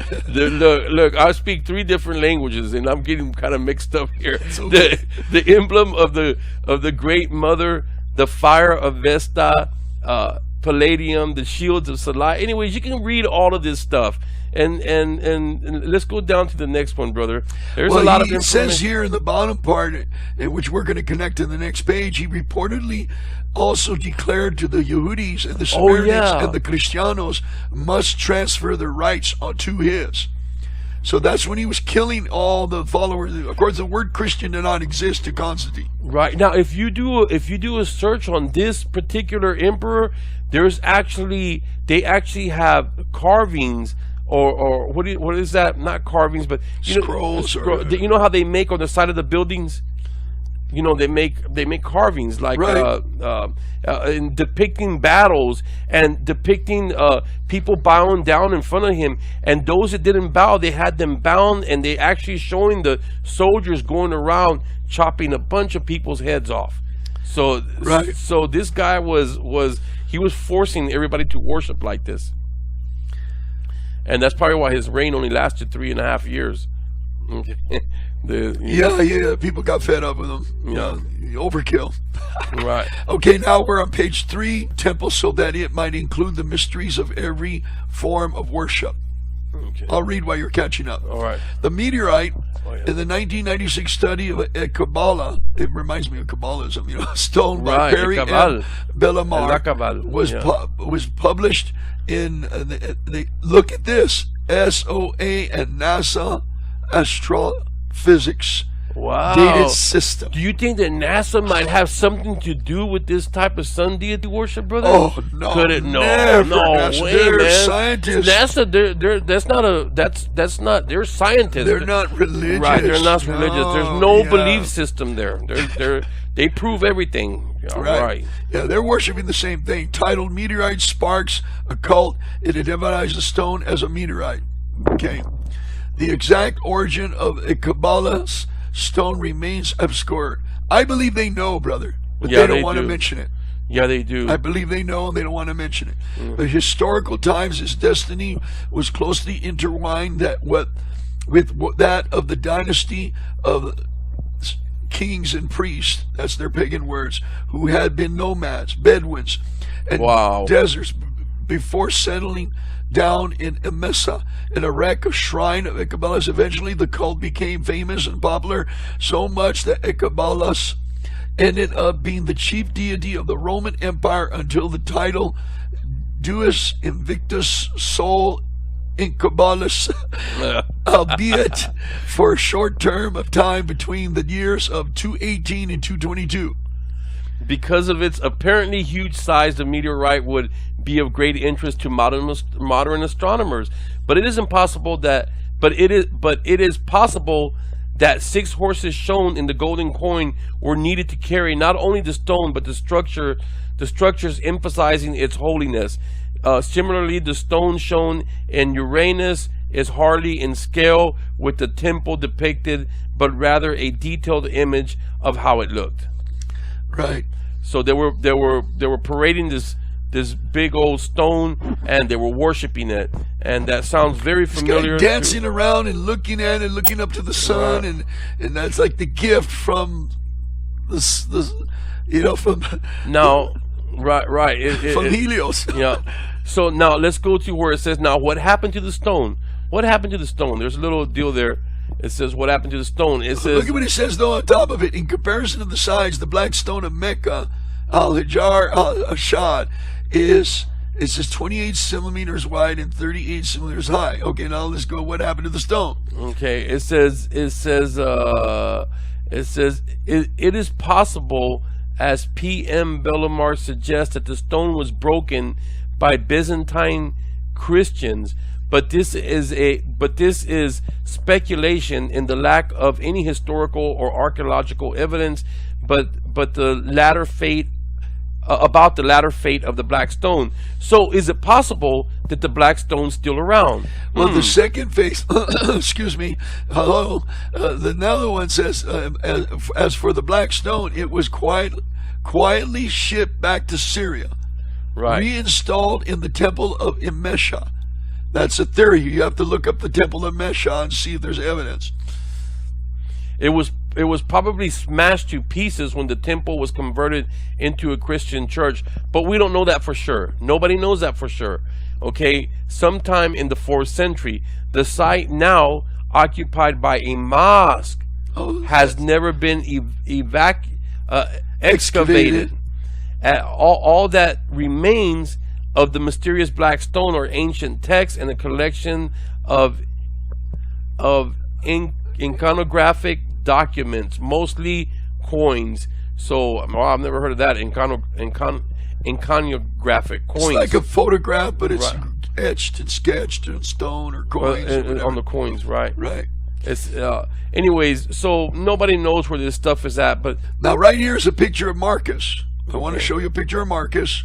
[SPEAKER 2] look, I speak 3 different languages and I'm getting kind of mixed up here. Okay. The emblem of the great mother, the fire of Vesta, Palladium, the shields of Salah. Anyways, you can read all of this stuff. And let's go down to the next one, brother. There's a lot of information. It says
[SPEAKER 1] here in the bottom part, which we're going to connect to the next page, he reportedly also declared to the Yehudis and the Samaritans and the Cristianos must transfer their rights to his. So that's when he was killing all the followers. Of course, the word Christian did not exist to Constantine.
[SPEAKER 2] Right. Now, if you do a search on this particular emperor, they actually have carvings. Or what is that? Not carvings, but
[SPEAKER 1] scrolls.
[SPEAKER 2] You know how they make on the side of the buildings? You know, they make carvings like in depicting battles and depicting people bowing down in front of him. And those that didn't bow, they had them bound, and they actually showing the soldiers going around chopping a bunch of people's heads off. So this guy was forcing everybody to worship like this. And that's probably why his reign only lasted 3.5 years.
[SPEAKER 1] Yeah. People got fed up with them.
[SPEAKER 2] Yeah.
[SPEAKER 1] Overkill.
[SPEAKER 2] Right.
[SPEAKER 1] Okay, now we're on page 3. Temple, so that it might include the mysteries of every form of worship.
[SPEAKER 2] Okay.
[SPEAKER 1] I'll read while you're catching up.
[SPEAKER 2] All right.
[SPEAKER 1] The meteorite in the 1996 study of a Kabbalah, it reminds me of Kabbalism, stone by Perry and Bellamar, was published in, look at this, SOA and NASA Astrophysics dated system.
[SPEAKER 2] Do you think that NASA might have something to do with this type of sun deity worship, brother?
[SPEAKER 1] Oh no!
[SPEAKER 2] Could it? No
[SPEAKER 1] NASA,
[SPEAKER 2] way,
[SPEAKER 1] they're
[SPEAKER 2] man.
[SPEAKER 1] Scientists.
[SPEAKER 2] NASA, that's not. They're scientists.
[SPEAKER 1] They're not religious.
[SPEAKER 2] Right? They're not religious. There's no belief system there. They prove everything. Right.
[SPEAKER 1] Yeah, they're worshiping the same thing. Titled "Meteorite Sparks Occult," it identifies the stone as a meteorite. Okay. The exact origin of a Kabbalah's stone remains obscure. I believe they know, brother, but they don't want to mention it.
[SPEAKER 2] Yeah, they do.
[SPEAKER 1] I believe they know and they don't want to mention it. But historical times, his destiny was closely intertwined with that of the dynasty of kings and priests, that's their pagan words, who had been nomads, Bedouins, and deserts before settling down in Emesa, in Iraq, a shrine of Icaballus. Eventually, the cult became famous and popular, so much that Icaballus ended up being the chief deity of the Roman Empire until the title Deus Invictus Sol Incubus, albeit for a short term of time between the years of 218 and 222.
[SPEAKER 2] Because of its apparently huge size, the meteorite would be of great interest to modern astronomers. But it is possible that 6 horses shown in the golden coin were needed to carry not only the stone but the structures emphasizing its holiness. Similarly, the stone shown in Uranus is hardly in scale with the temple depicted, but rather a detailed image of how it looked.
[SPEAKER 1] Right.
[SPEAKER 2] So they were parading this big old stone, and they were worshiping it, and that sounds very familiar.
[SPEAKER 1] Dancing around and looking at it, looking up to the sun, and that's like the gift from this from from Helios.
[SPEAKER 2] Yeah. So now let's go to where it says, now what happened to the stone? What happened to the stone? There's a little deal there. It says, what happened to the stone? It says,
[SPEAKER 1] look at what it says, though, on top of it. In comparison to the size, the black stone of Mecca, Al-Hajar al-Ashad, it says 28 centimeters wide and 38 centimeters high. Okay, now let's go. What happened to the stone?
[SPEAKER 2] Okay, it is possible, as P.M. Bellamar suggests, that the stone was broken by Byzantine Christians. But this is speculation in the lack of any historical or archaeological evidence. But the latter fate about the latter fate of the black stone. So, is it possible that the black stone's still around?
[SPEAKER 1] Well, the second phase. Excuse me. Hello. Another one says, as for the black stone, it was quietly shipped back to Syria, reinstalled in the temple of Emesa. That's a theory. You have to look up the temple of Emesa and see if there's evidence.
[SPEAKER 2] It was probably smashed to pieces when the temple was converted into a Christian church, but we don't know that for sure. Nobody knows that for sure. Okay, sometime in the 4th century, the site now occupied by a mosque has never been excavated. All that remains of the mysterious black stone are ancient texts and a collection of iconographic documents, mostly coins. So I've never heard of that. Iconographic coins.
[SPEAKER 1] It's like a photograph, but it's etched and sketched in stone or coins.
[SPEAKER 2] On the coins, right?
[SPEAKER 1] Right.
[SPEAKER 2] It's anyways. So nobody knows where this stuff is at. But
[SPEAKER 1] now, right here is a picture of Marcus. I want to show you a picture of Marcus,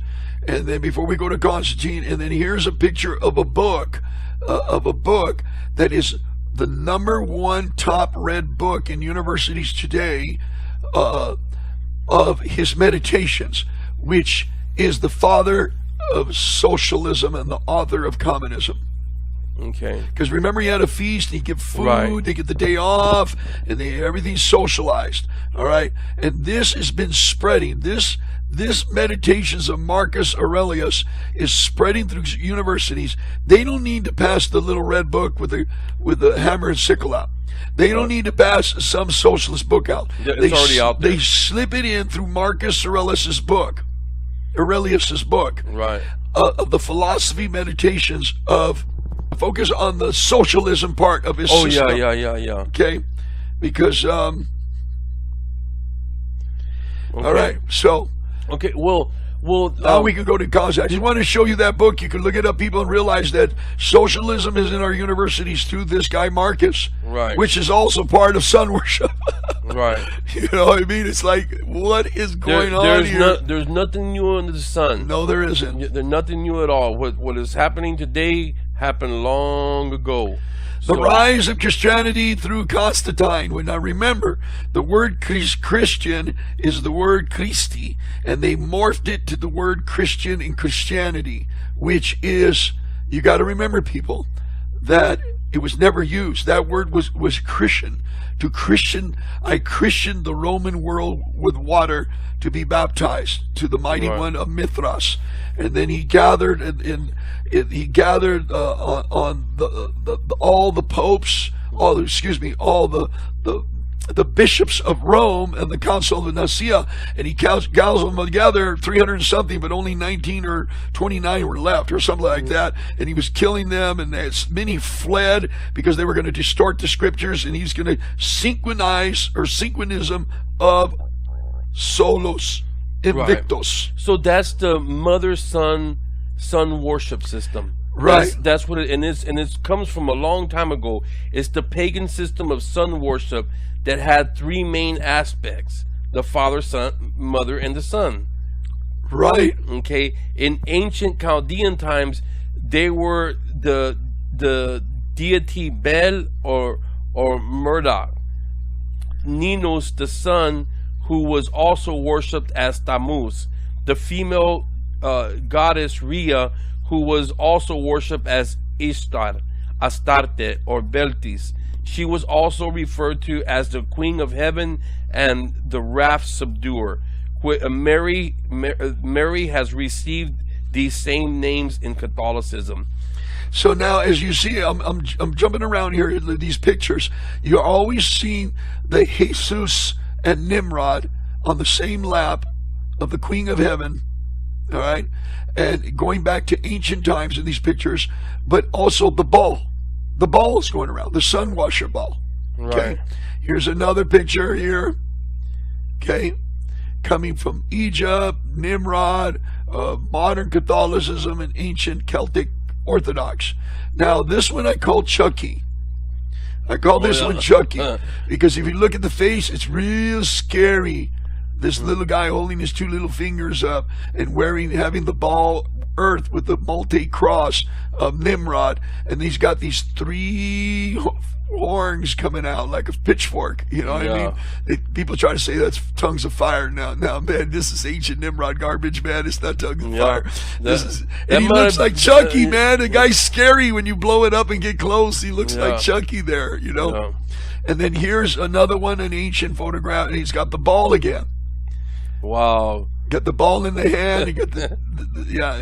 [SPEAKER 1] and then before we go to Constantine, and then here's a picture of a book, that is the #1 top read book in universities today, of his meditations, which is the father of socialism and the author of communism.
[SPEAKER 2] Okay.
[SPEAKER 1] Because remember, he had a feast, he get food,
[SPEAKER 2] Right.
[SPEAKER 1] they get the day off, and everything's socialized. All right, and this has been spreading. This meditations of Marcus Aurelius is spreading through universities. They don't need to pass the little red book with the hammer and sickle out. They don't need to pass some socialist book out.
[SPEAKER 2] It's already out there.
[SPEAKER 1] They slip it in through Marcus Aurelius's book,
[SPEAKER 2] Right.
[SPEAKER 1] Of the philosophy meditations of focus on the socialism part of his system.
[SPEAKER 2] Yeah.
[SPEAKER 1] Okay, because
[SPEAKER 2] Okay.
[SPEAKER 1] all right, so.
[SPEAKER 2] Okay, well,
[SPEAKER 1] Now we can go to college. I just want to show you that book. You can look it up, people, and realize that socialism is in our universities through this guy Marcus,
[SPEAKER 2] Right.
[SPEAKER 1] which is also part of sun worship.
[SPEAKER 2] right.
[SPEAKER 1] You know what I mean? It's like, what is going on here?
[SPEAKER 2] There's nothing new under the sun.
[SPEAKER 1] No, there isn't.
[SPEAKER 2] There's nothing new at all. What is happening today happened long ago.
[SPEAKER 1] The rise of Christianity through Constantine. Now remember, the word Christian is the word Christi, and they morphed it to the word Christian in Christianity, which is, you got to remember, people, that it was never used. That word was Christian. To Christian, I christened the Roman world with water to be baptized to the mighty one of Mithras, and then he gathered on all the popes, all the bishops of Rome and the Council of Nicaea, and he gals them together, 300 and something, but only 19 or 29 were left, or something like that. And he was killing them, and many fled because they were going to distort the scriptures, and he's going to synchronism of Solos Invictus.
[SPEAKER 2] So that's the mother-son worship system.
[SPEAKER 1] Right.
[SPEAKER 2] That's what it, and it comes from a long time ago. It's the pagan system of sun worship that had three main aspects: the Father, Son, Mother, and the Son.
[SPEAKER 1] Right.
[SPEAKER 2] Okay. In ancient Chaldean times, they were the deity Bel or Marduk, Ninus, the sun, who was also worshipped as Tammuz, the female goddess Rhea, who was also worshipped as Ishtar, Astarte, or Beltis. She was also referred to as the Queen of Heaven and the Wrath Subduer. Mary has received these same names in Catholicism.
[SPEAKER 1] So now, as you see, I'm jumping around here in these pictures. You're always seeing the Jesus and Nimrod on the same lap of the Queen of Heaven, all right? And going back to ancient times in these pictures, but also the ball. The ball is going around, the sun washer ball. Okay.
[SPEAKER 2] Right.
[SPEAKER 1] Here's another picture here. Okay. Coming from Egypt, Nimrod, modern Catholicism, and ancient Celtic Orthodox. Now, this one I call Chucky. I call this one Chucky because if you look at the face, it's real scary. This little guy holding his two little fingers up and having the ball earth with the multi-cross of Nimrod, and he's got these three horns coming out like a pitchfork. You know what I mean? People try to say that's tongues of fire. Now, man, this is ancient Nimrod garbage, man. It's not tongues of fire. And he looks like Chucky, man. The guy's scary when you blow it up and get close. He looks like Chucky there, you know.
[SPEAKER 2] Yeah.
[SPEAKER 1] And then here's another one, an ancient photograph, and he's got the ball again.
[SPEAKER 2] Wow.
[SPEAKER 1] Got the ball in the hand. You got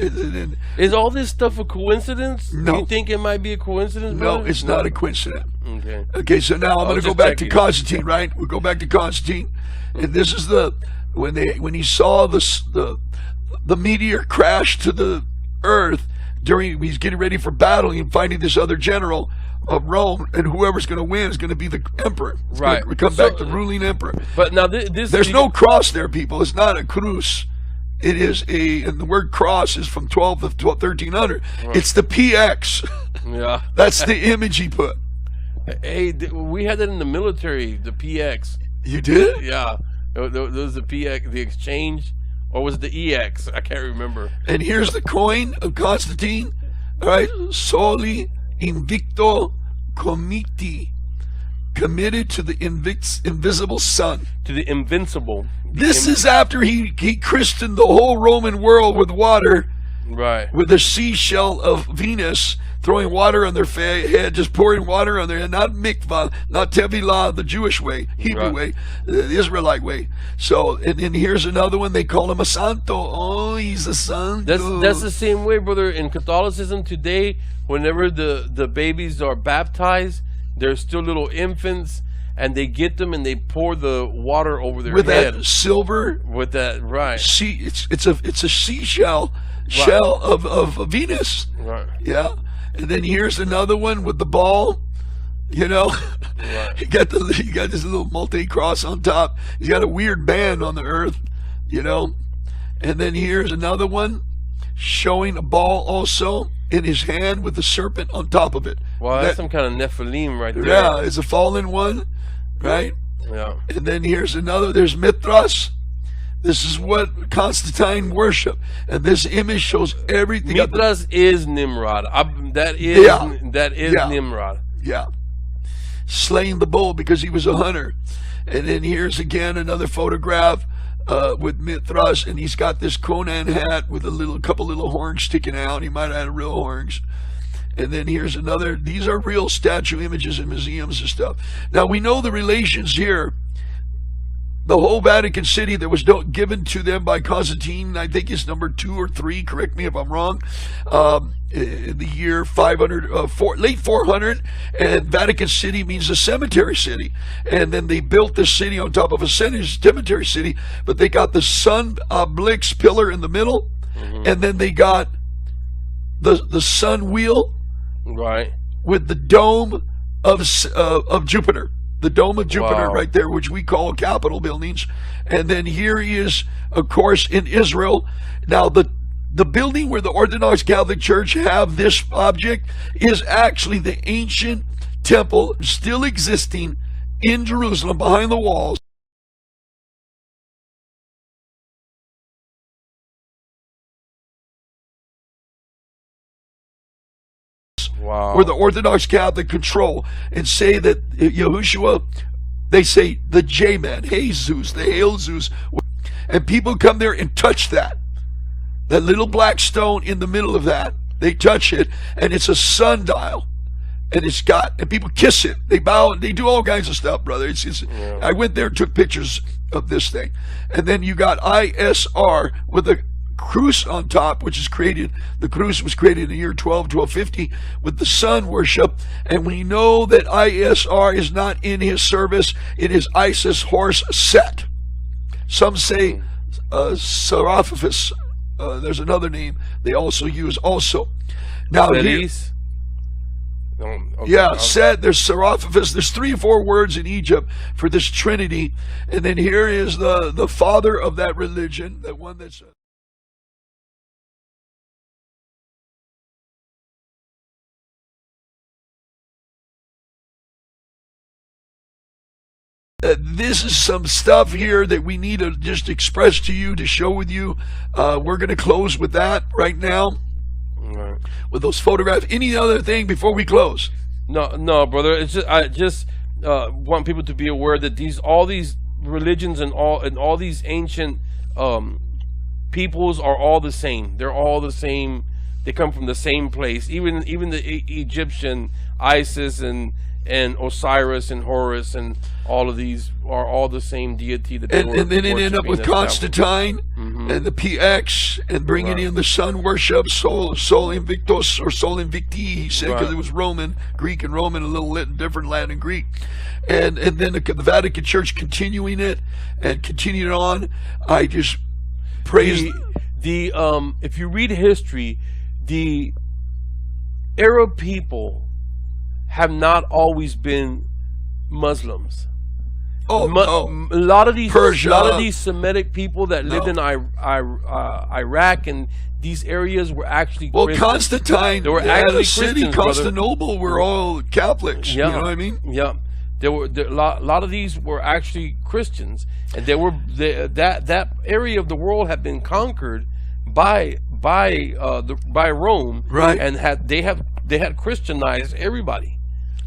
[SPEAKER 2] Is all this stuff a coincidence?
[SPEAKER 1] No.
[SPEAKER 2] You think it might be a coincidence?
[SPEAKER 1] No,
[SPEAKER 2] brother?
[SPEAKER 1] it's not a coincidence.
[SPEAKER 2] Okay.
[SPEAKER 1] Okay, so now I'm going to go
[SPEAKER 2] just
[SPEAKER 1] back to
[SPEAKER 2] checking.
[SPEAKER 1] Constantine, right? We'll go back to Constantine, and this is when he saw the meteor crash to the earth he's getting ready for battle and finding this other general of Rome, and whoever's going to win is going to be the emperor. It's
[SPEAKER 2] Right.
[SPEAKER 1] going to come back to ruling emperor.
[SPEAKER 2] But now this
[SPEAKER 1] There's no cross there, people. It's not a cruz. It is and the word cross is from 1300.
[SPEAKER 2] Right.
[SPEAKER 1] It's the PX.
[SPEAKER 2] Yeah.
[SPEAKER 1] That's the image he put.
[SPEAKER 2] Hey, we had that in the military, the PX.
[SPEAKER 1] You did?
[SPEAKER 2] Yeah. There was the PX, the exchange, or was it the EX? I can't remember.
[SPEAKER 1] And here's the coin of Constantine. All right. Soli Invictus Pt.4, committed to the invisible sun.
[SPEAKER 2] To the invincible.
[SPEAKER 1] This is after he christened the whole Roman world with water,
[SPEAKER 2] Right.
[SPEAKER 1] with the seashell of Venus, throwing water on their head, just pouring water on their head, not mikvah, not tevilah, the Jewish way, Hebrew way, the Israelite way. So, and then here's another one, they call him a santo. Oh, he's a santo.
[SPEAKER 2] That's the same way, brother, in Catholicism today. Whenever the babies are baptized, they're still little infants, and they get them and they pour the water over their
[SPEAKER 1] with
[SPEAKER 2] head.
[SPEAKER 1] That silver.
[SPEAKER 2] With that, right.
[SPEAKER 1] It's a seashell shell of Venus.
[SPEAKER 2] Right.
[SPEAKER 1] Yeah. And then here's another one with the ball. You know,
[SPEAKER 2] Right.
[SPEAKER 1] he got this little multi-cross on top. He's got a weird band on the earth, you know. And then here's another one showing a ball also in his hand with the serpent on top of it.
[SPEAKER 2] Well, that's some kind of Nephilim right there.
[SPEAKER 1] Yeah, it's a fallen one, right?
[SPEAKER 2] Yeah.
[SPEAKER 1] And then here's another. There's Mithras. This is what Constantine worshiped, and this image shows everything.
[SPEAKER 2] Mithras is Nimrod. That is Nimrod.
[SPEAKER 1] Yeah, slaying the bull because he was a hunter. And then here's again another photograph with Mithras, and he's got this Conan hat with a couple little horns sticking out. He might have had real horns. And then here's another. These are real statue images in museums and stuff. Now we know the relations here. The whole Vatican City that was given to them by Constantine, I think is number 2 or 3, correct me if I'm wrong, in the year 500, late 400, and Vatican City means a cemetery city. And then they built this city on top of a cemetery city, but they got the sun obliques pillar in the middle, and then they got the sun wheel,
[SPEAKER 2] right,
[SPEAKER 1] with the dome of Jupiter. The dome of Jupiter right there, which we call Capitol buildings. And then here he is, of course, in Israel. Now, the building where the Orthodox Catholic Church have this object is actually the ancient temple still existing in Jerusalem behind the walls.
[SPEAKER 2] Wow.
[SPEAKER 1] Where the Orthodox Catholic control and say that Yahushua, they say the J-Man, Jesus, the Hail Zeus, and people come there and touch that little black stone in the middle of that. They touch it, and it's a sundial, and and people kiss it. They bow, they do all kinds of stuff, brother. I went there and took pictures of this thing, and then you got ISR with a Cruz on top, which is created. The Cruz was created in the year 1250 with the sun worship, and we know that ISR is not in his service. It is Isis horse Set. Some say Seraphis. There's another name they also use. Also, now here, Set. There's Seraphis. There's 3 or 4 words in Egypt for this Trinity, and then here is the father of that religion, that one that's. This is some stuff here that we need to just express to you, to show with you. We're going to close with that right now, with those photographs. Any other thing before we close?
[SPEAKER 2] No, brother. It's just, I just want people to be aware that all these religions and all these ancient peoples are all the same. They're all the same. They come from the same place. Even the Egyptian Isis and Osiris and Horus and all of these are all the same deity. And
[SPEAKER 1] then it ended up with Constantine and the PX and bringing in the sun worship, Sol Invictus or Sol Invicti, he said, because it was Roman, Greek and Roman, a little different Latin and Greek. And then the Vatican Church continuing it and continuing on. I just praise
[SPEAKER 2] if you read history, the Arab people have not always been Muslims. A lot of these
[SPEAKER 1] Persia.
[SPEAKER 2] A lot of these Semitic people that lived in Iraq and these areas were actually Christians.
[SPEAKER 1] Constantine,
[SPEAKER 2] they were actually
[SPEAKER 1] the city,
[SPEAKER 2] Christians,
[SPEAKER 1] Constantinople, were all Catholics.
[SPEAKER 2] Yeah.
[SPEAKER 1] You know what I mean?
[SPEAKER 2] Yeah. A lot of these were actually Christians, and that area of the world had been conquered by Rome,
[SPEAKER 1] right?
[SPEAKER 2] And they had Christianized everybody.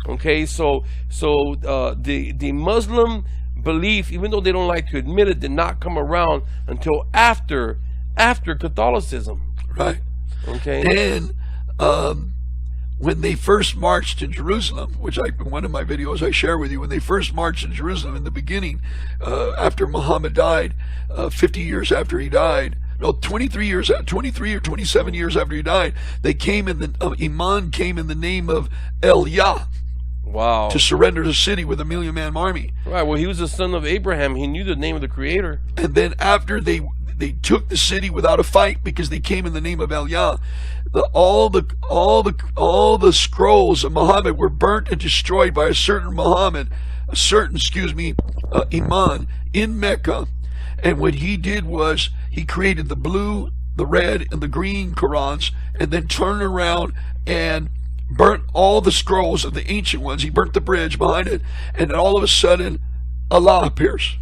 [SPEAKER 2] Okay, so the Muslim belief, even though they don't like to admit it, did not come around until after Catholicism.
[SPEAKER 1] Right.
[SPEAKER 2] Okay.
[SPEAKER 1] And when they first marched in Jerusalem, which one of my videos I share with you, when they first marched in Jerusalem in the beginning, after Muhammad died, 50 years after he died, no, 23 or 27 years after he died, they came in the, Iman came in the name of Eliyahu.
[SPEAKER 2] Wow.
[SPEAKER 1] To surrender the city with a 1,000,000-man army.
[SPEAKER 2] Right, well, he was the son of Abraham. He knew the name of the Creator.
[SPEAKER 1] And then after they took the city without a fight because they came in the name of Eliyahu, all the scrolls of Muhammad were burnt and destroyed by a certain Iman in Mecca. And what he did was he created the blue, the red, and the green Qurans, and then turned around and burnt all the scrolls of the ancient ones. He burnt the bridge behind it, and then all of a sudden Allah appears.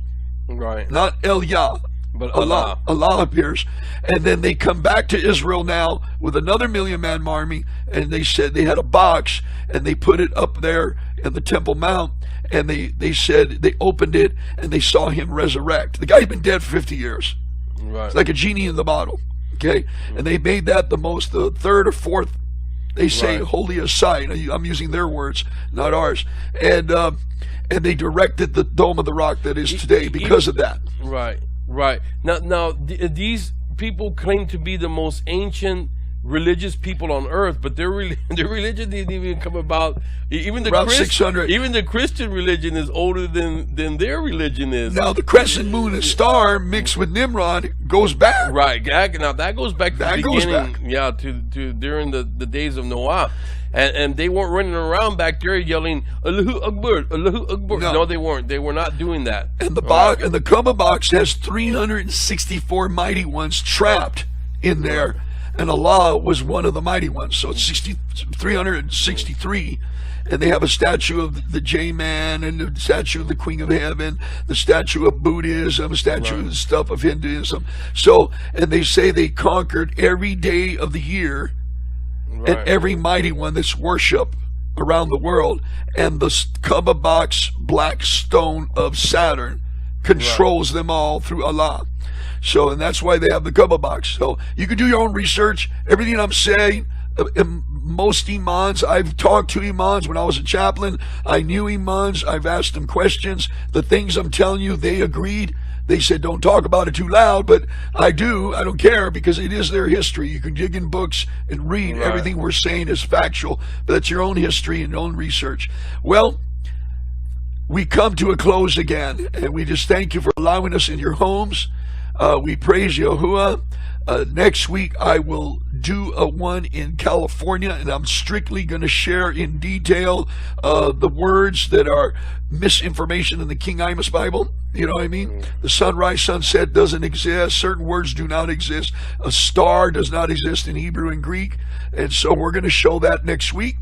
[SPEAKER 2] Right.
[SPEAKER 1] Not Eliyahu,
[SPEAKER 2] but Allah.
[SPEAKER 1] Allah appears. And then they come back to Israel now with another 1,000,000-man army, and they said they had a box, and they put it up there in the Temple Mount, and they said they opened it, and they saw him resurrect. The guy's been dead for 50 years.
[SPEAKER 2] Right.
[SPEAKER 1] It's like a genie in the bottle. Okay? And they made that the third or fourth, they say,
[SPEAKER 2] right,
[SPEAKER 1] holiest site. I'm using their words, not ours. And they directed the Dome of the Rock that is today because of that.
[SPEAKER 2] Right, right. Now, these people claim to be the most ancient religious people on earth, but their religion didn't even come about. Even the
[SPEAKER 1] 600.
[SPEAKER 2] Even the Christian religion is older than their religion is.
[SPEAKER 1] Now the crescent moon and star mixed with Nimrod goes back.
[SPEAKER 2] Right. Now that goes back to
[SPEAKER 1] that
[SPEAKER 2] the
[SPEAKER 1] goes
[SPEAKER 2] beginning.
[SPEAKER 1] Back.
[SPEAKER 2] Yeah, to during the days of Noah. And they weren't running around back there yelling Allahu Akbar, Allahu Akbar. No, they weren't. They were not doing that.
[SPEAKER 1] And the box, and the Kaaba box has 364 mighty ones trapped in there, and Allah was one of the mighty ones. So it's 363, and they have a statue of the J-Man, and the statue of the Queen of Heaven, the statue of Buddhism, a statue of stuff of Hinduism. So, and they say they conquered every day of the year.
[SPEAKER 2] Right.
[SPEAKER 1] And every mighty one that's worshipped around the world, and the Kaaba box, black stone of Saturn, controls them all through Allah. So, and that's why they have the Kaaba box. So you can do your own research. Everything I'm saying, most imams, I've talked to imams when I was a chaplain. I knew imams. I've asked them questions. The things I'm telling you, they agreed. They said, don't talk about it too loud, but I do. I don't care, because it is their history. You can dig in books and read.
[SPEAKER 2] Right.
[SPEAKER 1] Everything we're saying is factual, but it's your own history and your own research. Well, we come to a close again, and we just thank you for allowing us in your homes. We praise Yahuwah. Next week, I will do a one in California, and I'm strictly going to share in detail the words that are misinformation in the King Amos Bible. You know what I mean? The sunrise, sunset doesn't exist. Certain words do not exist. A star does not exist in Hebrew and Greek. And so we're going to show that next week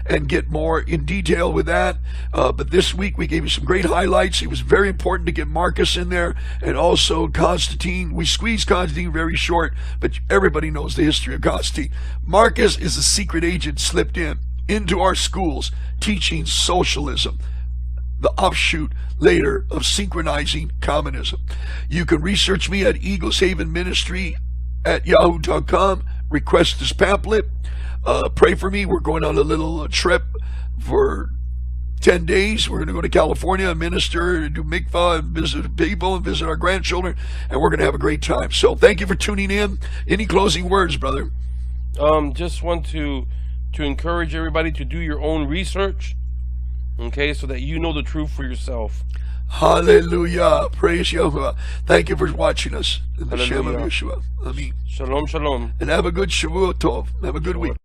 [SPEAKER 1] and get more in detail with that. But this week we gave you some great highlights. It was very important to get Marcus in there, and also Constantine. We squeezed Constantine very short, but everybody knows the history of Constantine. Marcus is a secret agent slipped into our schools teaching socialism, the offshoot later of synchronizing communism. You can research me at Eagles Haven Ministry at yahoo.com. Request this pamphlet. Pray for me. We're going on a little trip for 10 days. We're going to go to California and minister, do mikvah, and visit people and visit our grandchildren, and we're going to have a great time. So thank you for tuning in. Any closing words, brother?
[SPEAKER 2] Just want to encourage everybody to do your own research, okay, so that you know the truth for yourself.
[SPEAKER 1] Hallelujah. Praise Yahuwah. Thank you for watching us. In the
[SPEAKER 2] Hallelujah.
[SPEAKER 1] Shem of Yeshua. Amen.
[SPEAKER 2] Shalom, shalom.
[SPEAKER 1] And have a good Shavuot Tov. Have a good week.